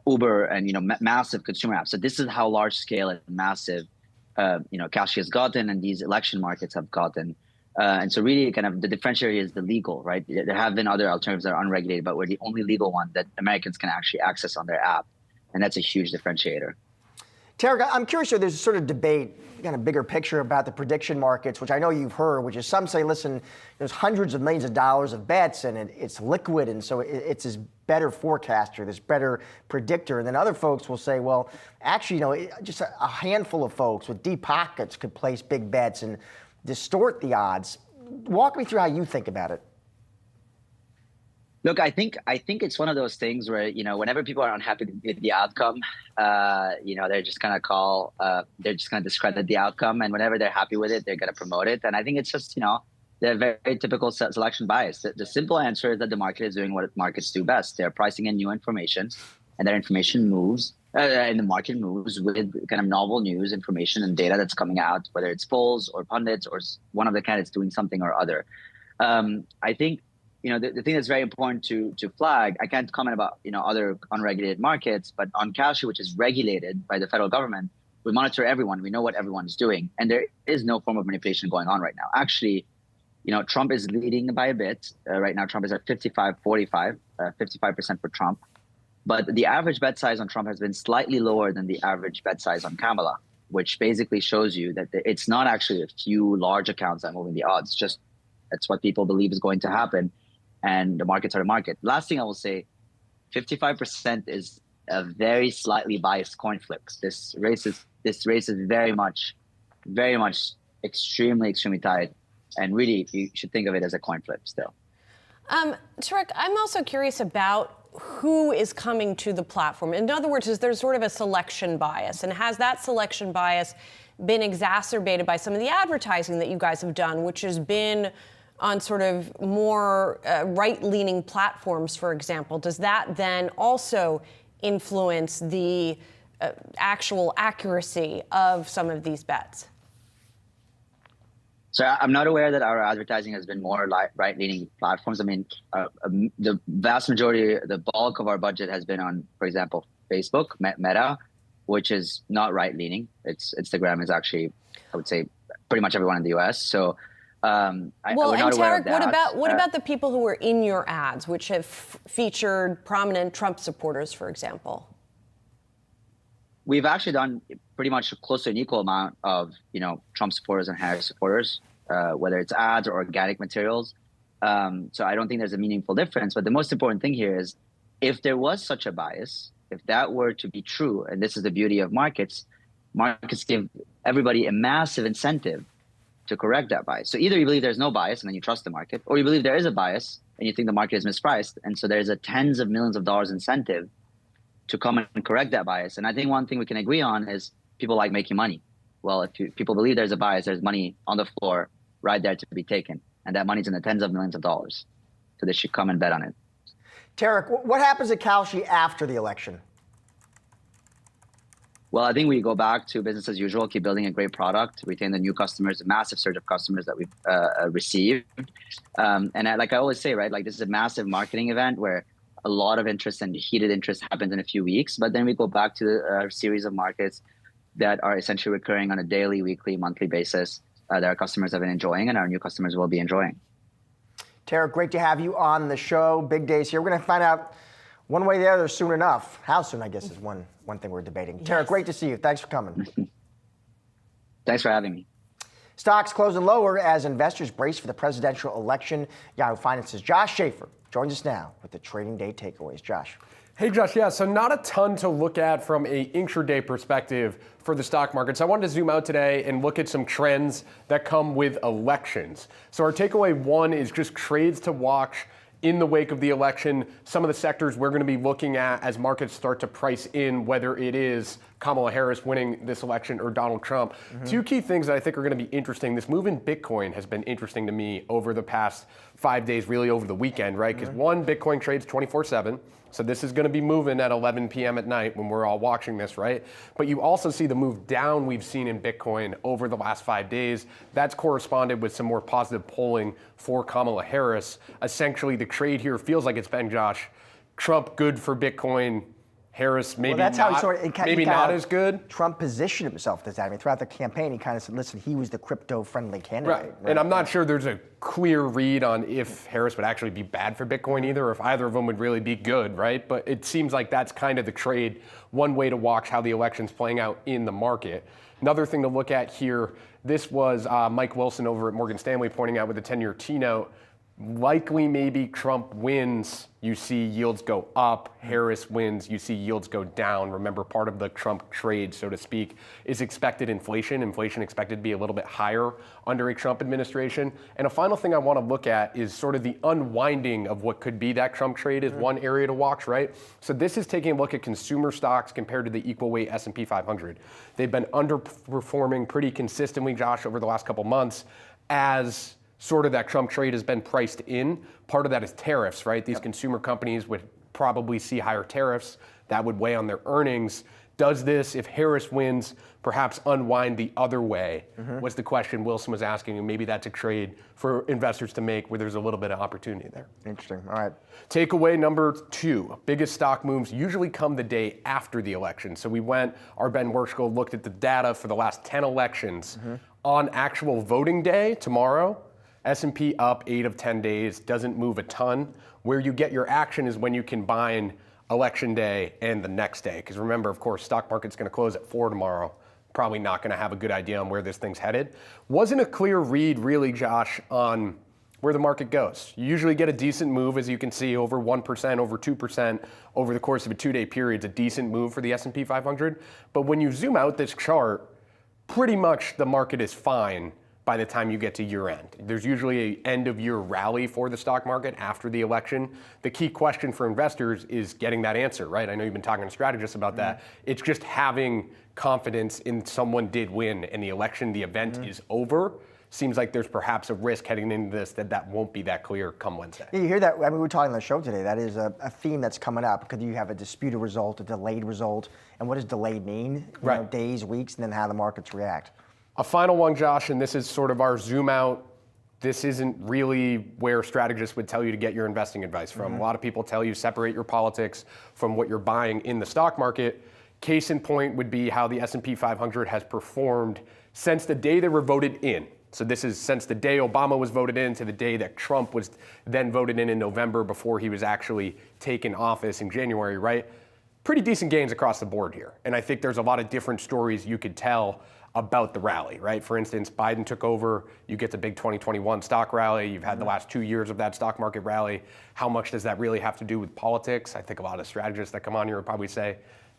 Uber, and massive consumer apps. So this is how large scale and massive, Kalshi has gotten, and these election markets have gotten. And so really kind of the differentiator is the legal, right? There have been other alternatives that are unregulated, but we're the only legal one that Americans can actually access on their app. And that's a huge differentiator. Tarek, I'm curious, there's a sort of debate, kind of bigger picture about the prediction markets, which I know you've heard, which is some say, listen, there's hundreds of millions of dollars of bets and it's liquid. And so it's this better forecaster, this better predictor. And then other folks will say, well, actually, just a handful of folks with deep pockets could place big bets and distort the odds. Walk me through how you think about it. Look, I think it's one of those things where, whenever people are unhappy with the outcome, they're just going to discredit the outcome. And whenever they're happy with it, they're going to promote it. And I think it's just, the very typical selection bias. The simple answer is that the market is doing what markets do best. They're pricing in new information, and that information moves. And the market moves with kind of novel news, information, and data that's coming out, whether it's polls or pundits or one of the candidates doing something or other. I think, the thing that's very important to flag, I can't comment about, other unregulated markets, but on Kalshi, which is regulated by the federal government, we monitor everyone. We know what everyone is doing. And there is no form of manipulation going on right now. Actually, Trump is leading by a bit. Right now, Trump is at 55-45, 55% for Trump. But the average bet size on Trump has been slightly lower than the average bet size on Kamala, which basically shows you that it's not actually a few large accounts that are moving the odds. Just that's what people believe is going to happen. And the markets are the market. Last thing I will say, 55% is a very slightly biased coin flip. This race is very much extremely tight. And really, you should think of it as a coin flip still. Tarek, I'm also curious about who is coming to the platform? In other words, is there sort of a selection bias? And has that selection bias been exacerbated by some of the advertising that you guys have done, which has been on sort of more right-leaning platforms, for example? Does that then also influence the actual accuracy of some of these bets? So I'm not aware that our advertising has been more like right-leaning platforms. I mean, the vast majority, the bulk of our budget has been on, for example, Facebook, Meta, which is not right-leaning. Instagram is actually, I would say, pretty much everyone in the U.S. So we're not aware of that. What about the people who are in your ads, which have featured prominent Trump supporters, for example? We've actually done pretty much close to an equal amount of, Trump supporters and Harris supporters, whether it's ads or organic materials. So I don't think there's a meaningful difference. But the most important thing here is, if there was such a bias, if that were to be true, and this is the beauty of markets give everybody a massive incentive to correct that bias. So either you believe there's no bias and then you trust the market, or you believe there is a bias and you think the market is mispriced. And so there's a tens of millions of dollars incentive to come and correct that bias. And I think one thing we can agree on is people like making money. Well, if people believe there's a bias, there's money on the floor right there to be taken. And that money's in the tens of millions of dollars. So they should come and bet on it. Tarek, what happens at Kalshi after the election? Well, I think we go back to business as usual, keep building a great product, retain the new customers, a massive surge of customers that we've received. Like I always say, right, like this is a massive marketing event where a lot of interest and heated interest happens in a few weeks. But then we go back to a series of markets that are essentially recurring on a daily, weekly, monthly basis that our customers have been enjoying and our new customers will be enjoying. Tarek, great to have you on the show. Big days here. We're going to find out one way or the other soon enough. How soon, I guess, is one thing we're debating. Yes. Tarek, great to see you. Thanks for coming. Thanks for having me. Stocks closing lower as investors brace for the presidential election. Yahoo Finance's Josh Schaefer joins us now with the trading day takeaways. Josh. Hey, Josh. Yeah, so not a ton to look at from a intraday perspective for the stock markets. I wanted to zoom out today and look at some trends that come with elections. So our takeaway one is just trades to watch in the wake of the election. Some of the sectors we're going to be looking at as markets start to price in whether it is Kamala Harris winning this election or Donald Trump. Two key things that I think are going to be interesting. This move in Bitcoin has been interesting to me over the past 5 days, really over the weekend, right? Because one, Bitcoin trades 24/7. So this is going to be moving at 11 p.m. at night when we're all watching this, right? But you also see the move down we've seen in Bitcoin over the last 5 days. That's corresponded with some more positive polling for Kamala Harris. Essentially, the trade here feels like it's been, Josh, Trump good for Bitcoin, Harris maybe that's not, how he sort of, maybe not as good. Trump positioned himself as that. I mean, throughout the campaign, he kind of said, listen, he was the crypto-friendly candidate. Right. And I'm not sure there's a clear read on if Harris would actually be bad for Bitcoin either, or if either of them would really be good, right? But it seems like that's kind of the trade, one way to watch how the election's playing out in the market. Another thing to look at here, this was Mike Wilson over at Morgan Stanley pointing out with the 10-year T-note, likely maybe Trump wins, you see yields go up. Harris wins, you see yields go down. Remember, part of the Trump trade, so to speak, is expected inflation. Inflation expected to be a little bit higher under a Trump administration. And a final thing I want to look at is sort of the unwinding of what could be that Trump trade is one area to watch, right? So this is taking a look at consumer stocks compared to the equal weight S&P 500. They've been underperforming pretty consistently, Josh, over the last couple months as sort of that Trump trade has been priced in. Part of that is tariffs, right? These consumer companies would probably see higher tariffs. That would weigh on their earnings. Does this, if Harris wins, perhaps unwind the other way? Was the question Wilson was asking, and maybe that's a trade for investors to make where there's a little bit of opportunity there. Interesting. All right. Takeaway number two, biggest stock moves usually come the day after the election. So our Ben Werschel looked at the data for the last 10 elections. On actual voting day, tomorrow, S&P up 8 of 10 days, doesn't move a ton. Where you get your action is when you combine election day and the next day. Because remember, of course, stock market's going to close at 4 tomorrow. Probably not going to have a good idea on where this thing's headed. Wasn't a clear read, really, Josh, on where the market goes. You usually get a decent move, as you can see, over 1%, over 2% over the course of a 2-day period. It's a decent move for the S&P 500. But when you zoom out this chart, pretty much the market is fine by the time you get to year end. There's usually an end of year rally for the stock market after the election. The key question for investors is getting that answer, right? I know you've been talking to strategists about that. It's just having confidence in someone did win and the election, the event is over. Seems like there's perhaps a risk heading into this that won't be that clear come Wednesday. Yeah, you hear that? I mean, we were talking on the show today. That is a theme that's coming up because you have a disputed result, a delayed result. And what does delayed mean? You know, days, weeks, and then how the markets react. A final one, Josh, and this is sort of our zoom out. This isn't really where strategists would tell you to get your investing advice from. A lot of people tell you separate your politics from what you're buying in the stock market. Case in point would be how the S&P 500 has performed since the day they were voted in. So this is since the day Obama was voted in to the day that Trump was then voted in November before he was actually taken office in January, right? Pretty decent gains across the board here. And I think there's a lot of different stories you could tell about the rally, right? For instance, Biden took over, you get the big 2021 stock rally, you've had the last 2 years of that stock market rally. How much does that really have to do with politics? I think a lot of strategists that come on here would probably say,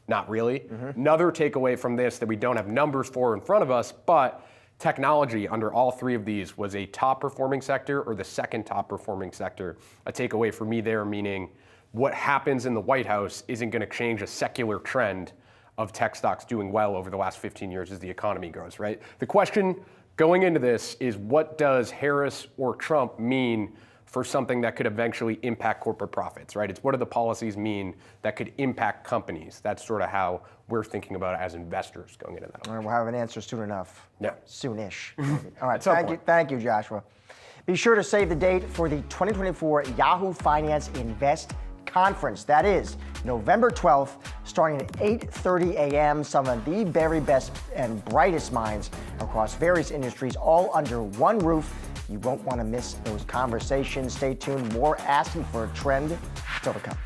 not really. Another takeaway from this that we don't have numbers for in front of us, but technology under all three of these was a top performing sector or the second top performing sector. A takeaway for me there, meaning what happens in the White House isn't going to change a secular trend of tech stocks doing well over the last 15 years as the economy grows, right? The question going into this is what does Harris or Trump mean for something that could eventually impact corporate profits, right? It's what do the policies mean that could impact companies? That's sort of how we're thinking about it as investors going into that. All right, we'll have an answer soon enough. Yeah. Soonish. All right, thank you, Joshua. Be sure to save the date for the 2024 Yahoo Finance Invest Conference. That is November 12th, starting at 8:30 a.m. Some of the very best and brightest minds across various industries, all under one roof. You won't want to miss those conversations. Stay tuned. More Asking for a Trend still to come.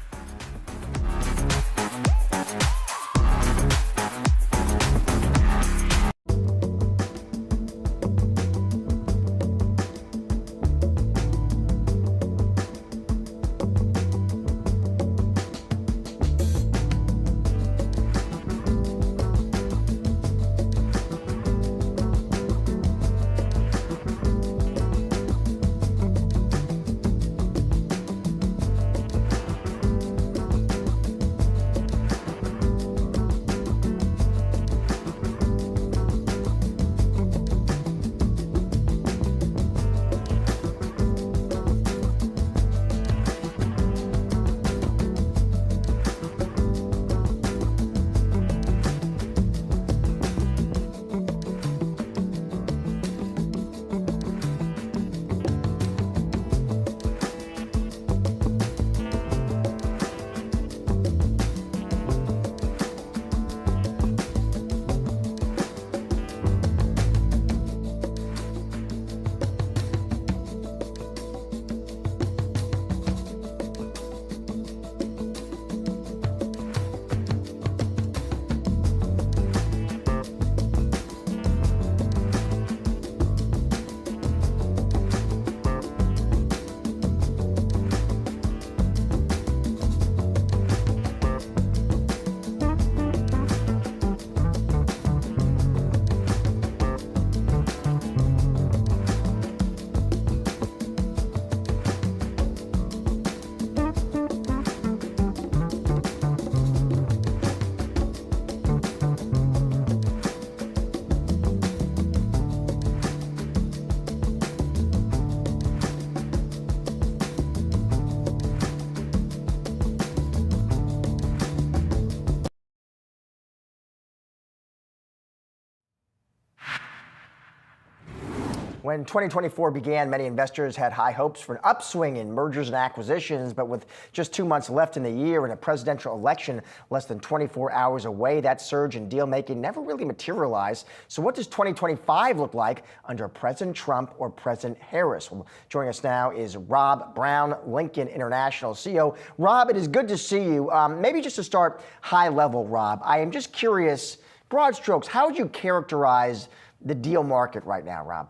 When 2024 began, many investors had high hopes for an upswing in mergers and acquisitions, but with just 2 months left in the year and a presidential election less than 24 hours away, that surge in deal making never really materialized. So what does 2025 look like under President Trump or President Harris? Well, joining us now is Rob Brown, Lincoln International CEO. Rob, it is good to see you. Maybe just to start high level, Rob, I am just curious, broad strokes, how would you characterize the deal market right now, Rob?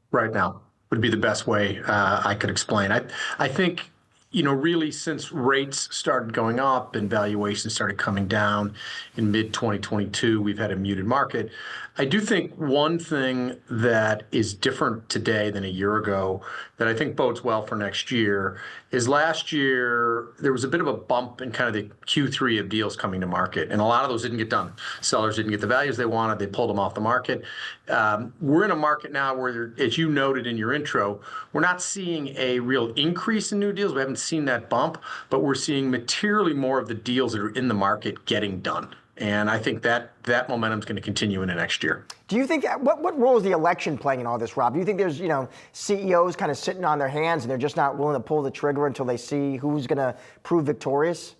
Right now would be the best way I could explain. I think really since rates started going up and valuations started coming down in mid-2022, we've had a muted market. I do think one thing that is different today than a year ago that I think bodes well for next year is last year there was a bit of a bump in kind of the Q3 of deals coming to market, and a lot of those didn't get done. Sellers didn't get the values they wanted. They pulled them off the market. We're in a market now where, as you noted in your intro, we're not seeing a real increase in new deals. We haven't seen that bump, but we're seeing materially more of the deals that are in the market getting done. And I think that momentum is going to continue into next year. Do you think what role is the election playing in all this, Rob? Do you think there's CEOs kind of sitting on their hands and they're just not willing to pull the trigger until they see who's going to prove victorious?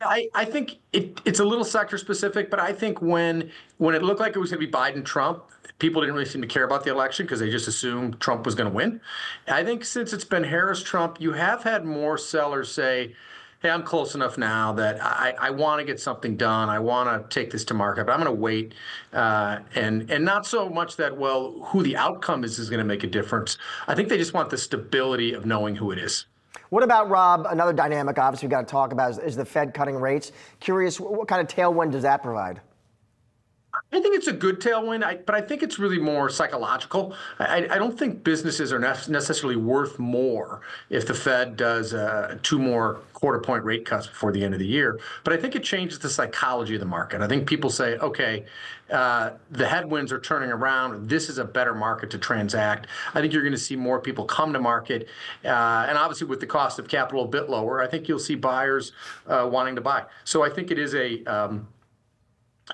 I think it's a little sector specific, but I think when it looked like it was going to be Biden-Trump, people didn't really seem to care about the election because they just assumed Trump was going to win. I think since it's been Harris-Trump, you have had more sellers say, hey, I'm close enough now that I want to get something done. I want to take this to market, but I'm going to wait. And not so much that, who the outcome is going to make a difference. I think they just want the stability of knowing who it is. What about, Rob, another dynamic obviously we've got to talk about is the Fed cutting rates. Curious, what kind of tailwind does that provide? I think it's a good tailwind, but I think it's really more psychological. I don't think businesses are necessarily worth more if the Fed does 2 more quarter-point rate cuts before the end of the year. But I think it changes the psychology of the market. I think people say, okay, the headwinds are turning around. This is a better market to transact. I think you're going to see more people come to market. And obviously, with the cost of capital a bit lower, I think you'll see buyers wanting to buy. So I think it is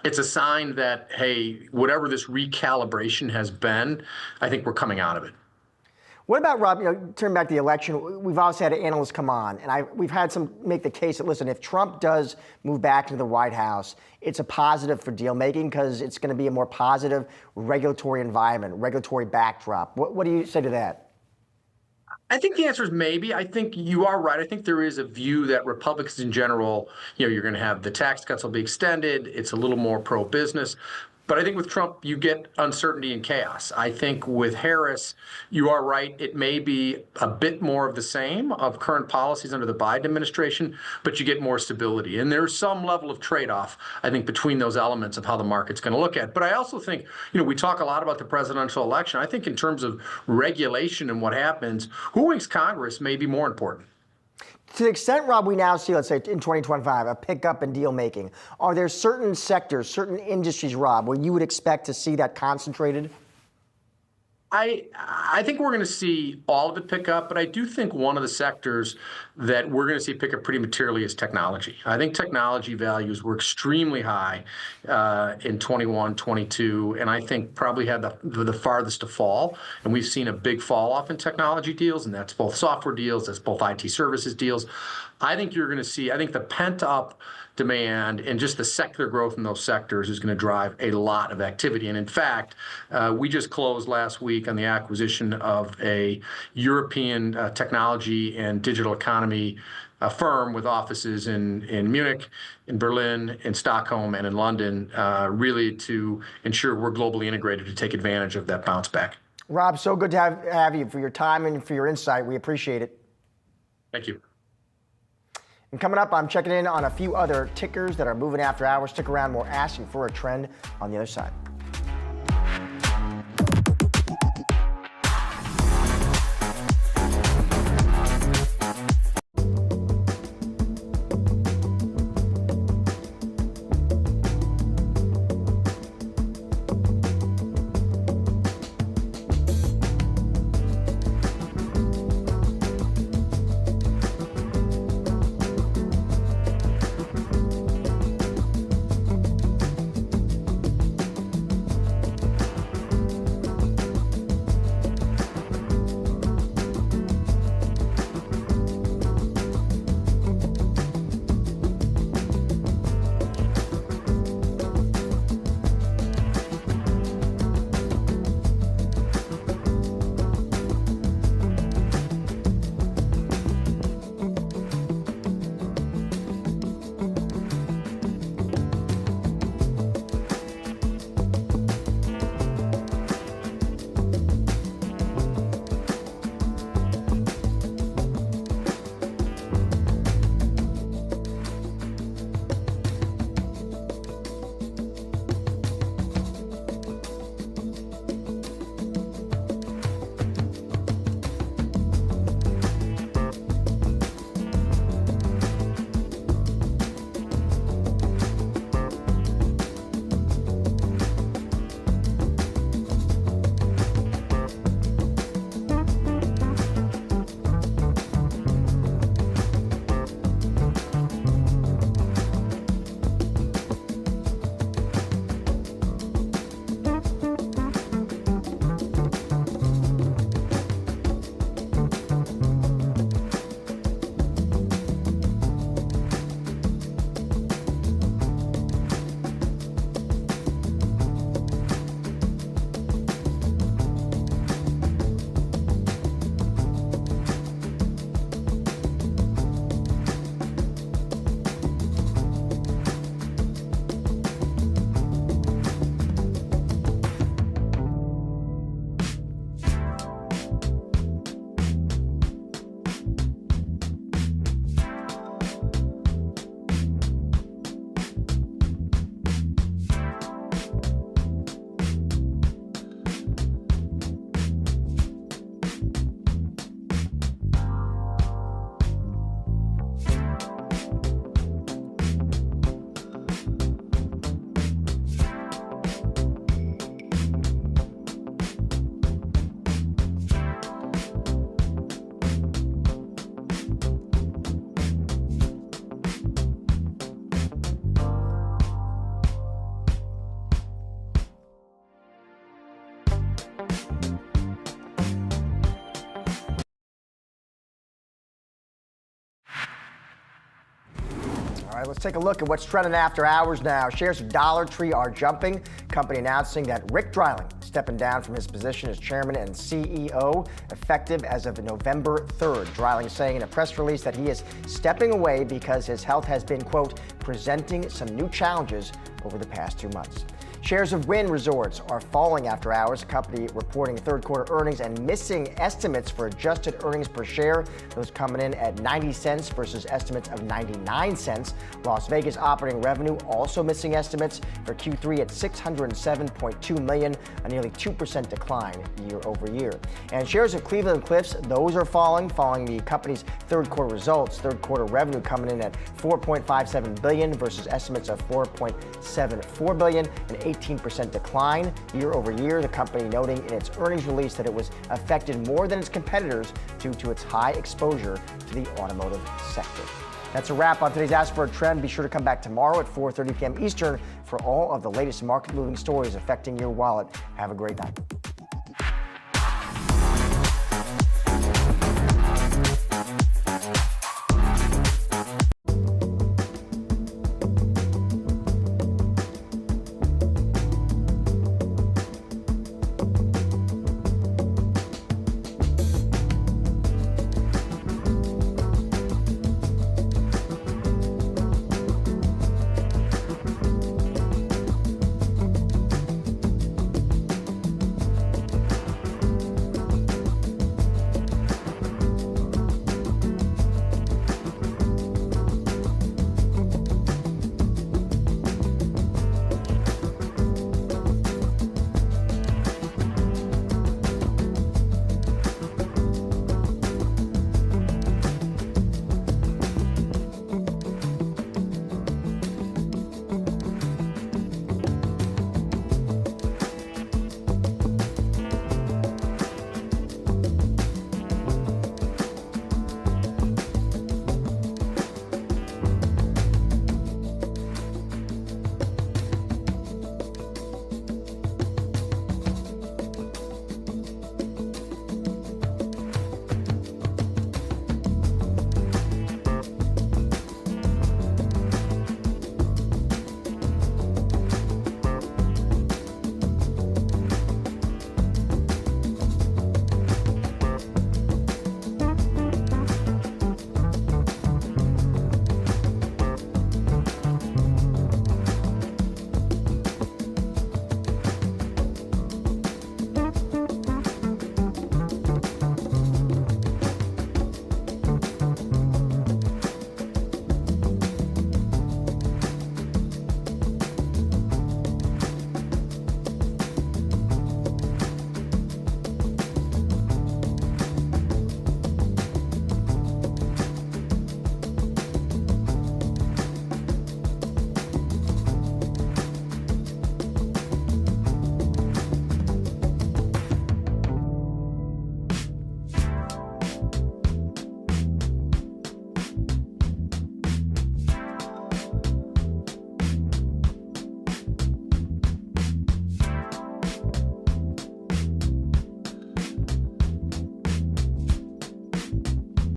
it's a sign that, hey, whatever this recalibration has been, I think we're coming out of it. What about, Rob, turn back to the election, we've also had analysts come on, and we've had some make the case that, listen, if Trump does move back into the White House, it's a positive for deal making because it's going to be a more positive regulatory environment, regulatory backdrop. What do you say to that? I think the answer is maybe. I think you are right. I think there is a view that Republicans in general, you're going to have the tax cuts will be extended. It's a little more pro-business. But I think with Trump, you get uncertainty and chaos. I think with Harris, you are right. It may be a bit more of the same of current policies under the Biden administration, but you get more stability. And there's some level of trade-off, I think, between those elements of how the market's going to look at. But I also think, we talk a lot about the presidential election. I think in terms of regulation and what happens, who wins Congress may be more important. To the extent, Rob, we now see, let's say, in 2025, a pickup in deal making, are there certain sectors, certain industries, Rob, where you would expect to see that concentrated? I think we're going to see all of it pick up, but I do think one of the sectors that we're going to see pick up pretty materially is technology. I think technology values were extremely high in 21, 22, and I think probably had the farthest to fall. And we've seen a big fall off in technology deals, and that's both software deals, that's both IT services deals. I think you're going to see, the pent up demand and just the secular growth in those sectors is going to drive a lot of activity. And in fact, we just closed last week on the acquisition of a European technology and digital economy firm with offices in Munich, in Berlin, in Stockholm, and in London, really to ensure we're globally integrated to take advantage of that bounce back. Rob, so good to have you for your time and for your insight. We appreciate it. Thank you. And coming up, I'm checking in on a few other tickers that are moving after hours. Stick around, we're asking for a trend on the other side. All right, let's take a look at what's trending after hours now. Shares of Dollar Tree are jumping. Company announcing that Rick Dreiling stepping down from his position as chairman and CEO effective as of November 3rd. Dreiling saying in a press release that he is stepping away because his health has been, quote, presenting some new challenges over the past 2 months. Shares of Wynn Resorts are falling after hours. The company reporting third quarter earnings and missing estimates for adjusted earnings per share. Those coming in at 90 cents versus estimates of 99 cents. Las Vegas operating revenue also missing estimates for Q3 at $607.2 million, a nearly 2% decline year over year. And shares of Cleveland Cliffs, those are falling the company's third quarter results. Third quarter revenue coming in at $4.57 billion versus estimates of $4.74 billion, an 18% decline year over year. The company noting in its earnings release that it was affected more than its competitors due to its high exposure to the automotive sector. That's a wrap on today's Ask for a Trend. Be sure to come back tomorrow at 4:30 p.m. Eastern for all of the latest market moving stories affecting your wallet. Have a great night.